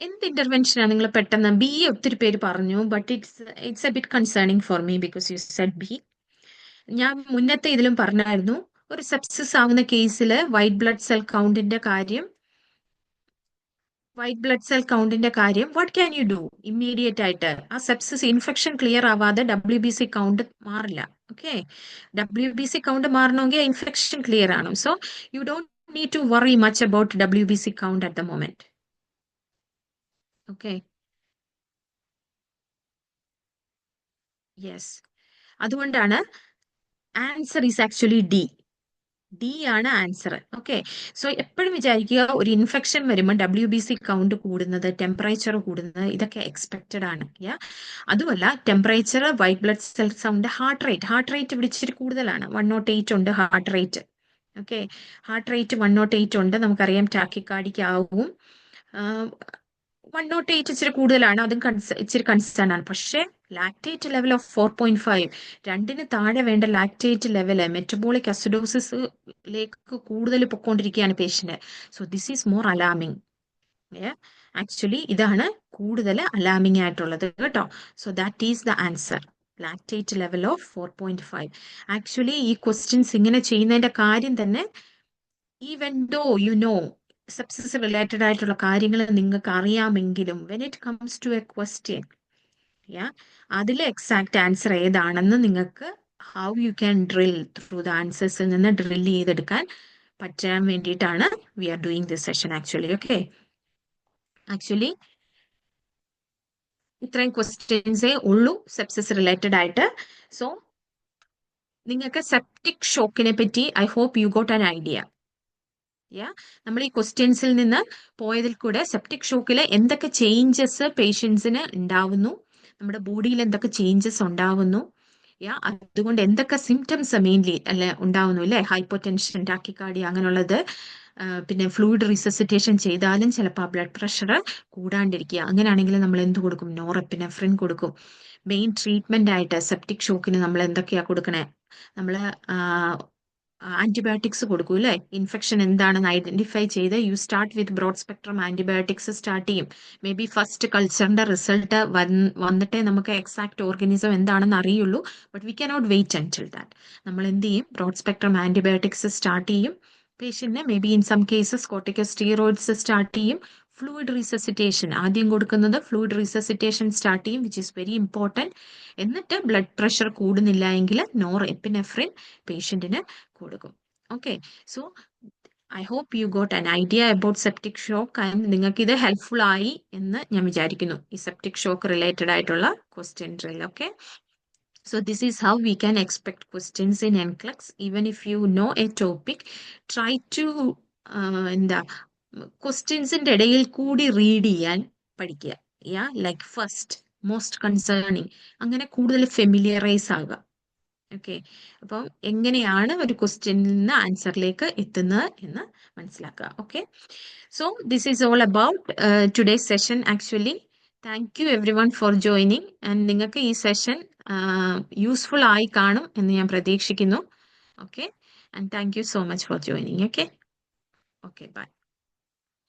എന്ത് ഇന്റർവെൻഷനാണ് നിങ്ങൾ പെട്ടെന്ന്? ബി ഒത്തിരി പേര് പറഞ്ഞു, but it's A bit concerning for me because you said B. ഞാൻ മുന്നത്തെ ഇതിലും പറഞ്ഞായിരുന്നു, ഒരു സെപ്സിസ് ആവുന്ന കേസിൽ വൈറ്റ് ബ്ലഡ് സെൽ കൗണ്ടിന്റെ കാര്യം what can you do immediate ആയിട്ട്? ആ സെപ്സിസ് ഇൻഫെക്ഷൻ ക്ലിയർ ആവാതെ WBC കൗണ്ട് മാറില്ല. ഓക്കെ, WBC കൗണ്ട് മാറണമെങ്കിൽ ഇൻഫെക്ഷൻ ക്ലിയർ ആണ്. So you don't need to worry much about WBC count at the moment. Okay, yes. അതുകൊണ്ടാണ് answer is actually D ആണ് answer. Okay, so എപ്പോഴും വിചാരിക്കുക, ഒരു infection വരുമ്പോൾ WBC കൗണ്ട് കൂടുന്നത്, ടെമ്പറേച്ചർ കൂടുന്നത്, ഇതൊക്കെ എക്സ്പെക്റ്റഡ് ആണ്. അതുമല്ല, temperature, white blood cell count, heart rate ഇവിടെ ഇച്ചിരി കൂടുതലാണ്. 108 ഉണ്ട് heart rate. Okay, heart rate 108 ഉണ്ട്. നമുക്കറിയാം ടാക്കിക്കാർഡിക് ആവും. 108 ഇച്ചിരി കൂടുതലാണ്, അതും ഇച്ചിരി കൺസേൺ ആണ്. പക്ഷേ ലാക്ടേറ്റ് ലെവൽ ഓഫ് 4.5, 2 താഴെ വേണ്ട ലാക്ടേറ്റ് ലെവല് മെറ്റബോളിക് അസിഡോസിസിലേക്ക് കൂടുതൽ പൊക്കോണ്ടിരിക്കുകയാണ് patient. So this is more alarming. Actually ഇതാണ് കൂടുതൽ അലാമിങ് ആയിട്ടുള്ളത് കേട്ടോ. So that is the answer, lactate level of 4.5. Actually ഈ ക്വസ്റ്റ്യൻസ് ഇങ്ങനെ ചെയ്യുന്നതിന്റെ കാര്യം തന്നെ, even though you know sepsis related ആയിട്ടുള്ള കാര്യങ്ങൾ നിങ്ങൾക്ക് അറിയാമെങ്കിലും when it comes to a question, അതിലെ എക്സാക്ട് ആൻസർ ഏതാണെന്ന് നിങ്ങൾക്ക് how you can drill through the ആൻസേഴ്സിൽ നിന്ന് ഡ്രിൽ ചെയ്തെടുക്കാൻ പറ്റാൻ വേണ്ടിയിട്ടാണ് we are doing this session actually. Okay, actually ഇത്രയും ക്വസ്റ്റ്യൻസേ ഉള്ളൂ സെപ്സിസ് റിലേറ്റഡ് ആയിട്ട്. സോ നിങ്ങൾക്ക് സെപ്റ്റിക് ഷോക്കിനെ പറ്റി I hope you got an idea. നമ്മൾ ഈ ക്വസ്റ്റ്യൻസിൽ നിന്ന് പോയതിൽ കൂടെ സെപ്റ്റിക് ഷോക്കിൽ എന്തൊക്കെ ചേഞ്ചസ് പേഷ്യൻസിന് ഉണ്ടാവുന്നു, നമ്മുടെ ബോഡിയിൽ എന്തൊക്കെ ചേഞ്ചസ് ഉണ്ടാവുന്നു, അതുകൊണ്ട് എന്തൊക്കെ സിംറ്റംസ് മെയിൻലി അല്ലെ ഉണ്ടാവുന്നു അല്ലെ? ഹൈപ്പോടെൻഷൻ, ടാക്കിക്കാർഡിയ അങ്ങനെയുള്ളത്. പിന്നെ ഫ്ലൂയിഡ് റിസസിറ്റേഷൻ ചെയ്താലും ചിലപ്പോൾ ബ്ലഡ് പ്രഷർ കൂടാണ്ടിരിക്കുക. അങ്ങനെയാണെങ്കിൽ നമ്മൾ എന്ത് കൊടുക്കും? നോറെപ്പിനെഫ്രിൻ കൊടുക്കും. മെയിൻ ട്രീറ്റ്മെന്റ് ആയിട്ട് സെപ്റ്റിക് ഷോക്കിന് നമ്മൾ എന്തൊക്കെയാ കൊടുക്കണേ? നമ്മൾ ആന്റിബയോട്ടിക്സ് കൊടുക്കും അല്ലേ? ഇൻഫെക്ഷൻ എന്താണെന്ന് ഐഡന്റിഫൈ ചെയ്ത് you start with broad spectrum antibiotics start ചെയ്യും. മേ ബി ഫസ്റ്റ് കൾച്ചറിന്റെ റിസൾട്ട് വന്നിട്ടേ നമുക്ക് എക്സാക്ട് ഓർഗാനിസം എന്താണെന്ന് അറിയുള്ളൂ. But we cannot wait until that. നമ്മൾ എന്ത് ചെയ്യും? ബ്രോഡ് സ്പെക്ട്രം ആന്റിബയോട്ടിക്സ് സ്റ്റാർട്ട് ചെയ്യും. പേഷ്യന്റിന് may be in some cases corticosteroids start ചെയ്യും. ഫ്ലൂയിഡ് റിസസിറ്റേഷൻ ആദ്യം കൊടുക്കുന്നത്, ഫ്ലൂയിഡ് റിസസിറ്റേഷൻ സ്റ്റാർട്ട് ചെയ്യും, വിച്ച് ഈസ് വെരി ഇമ്പോർട്ടൻറ്റ്. എന്നിട്ട് ബ്ലഡ് പ്രഷർ കൂടുന്നില്ല എങ്കിൽ നോറെപ്പിനെഫ്രിൻ പേഷ്യന്റിന് കൊടുക്കും. Okay, so I hope you got an idea about septic shock and നിങ്ങൾക്ക് ഇത് ഹെൽപ്ഫുൾ ആയി എന്ന് ഞാൻ വിചാരിക്കുന്നു, ഈ സെപ്റ്റിക് ഷോക്ക് റിലേറ്റഡ് ആയിട്ടുള്ള question drill. Okay, so this is how we can expect questions in NCLEX. Even if you know a topic, try to എന്താ ക്വസ്റ്റ്യൻസിന്റെ ഇടയിൽ കൂടി റീഡ് ചെയ്യാൻ പഠിക്കുക. ലൈക്ക് ഫസ്റ്റ് മോസ്റ്റ് കൺസേണിങ്, അങ്ങനെ കൂടുതൽ ഫെമിലിയറൈസ് ആകുക. ഓക്കെ, അപ്പം എങ്ങനെയാണ് ഒരു ക്വസ്റ്റ്യനിൽ നിന്ന് ആൻസറിലേക്ക് എത്തുന്നത് എന്ന് മനസ്സിലാക്കുക. Okay, so this is all about today's session actually. Thank you every one for joining. And നിങ്ങൾക്ക് ഈ സെഷൻ യൂസ്ഫുൾ ആയി കാണും എന്ന് ഞാൻ പ്രതീക്ഷിക്കുന്നു. Okay, and thank you so much for joining. Okay. Okay bye.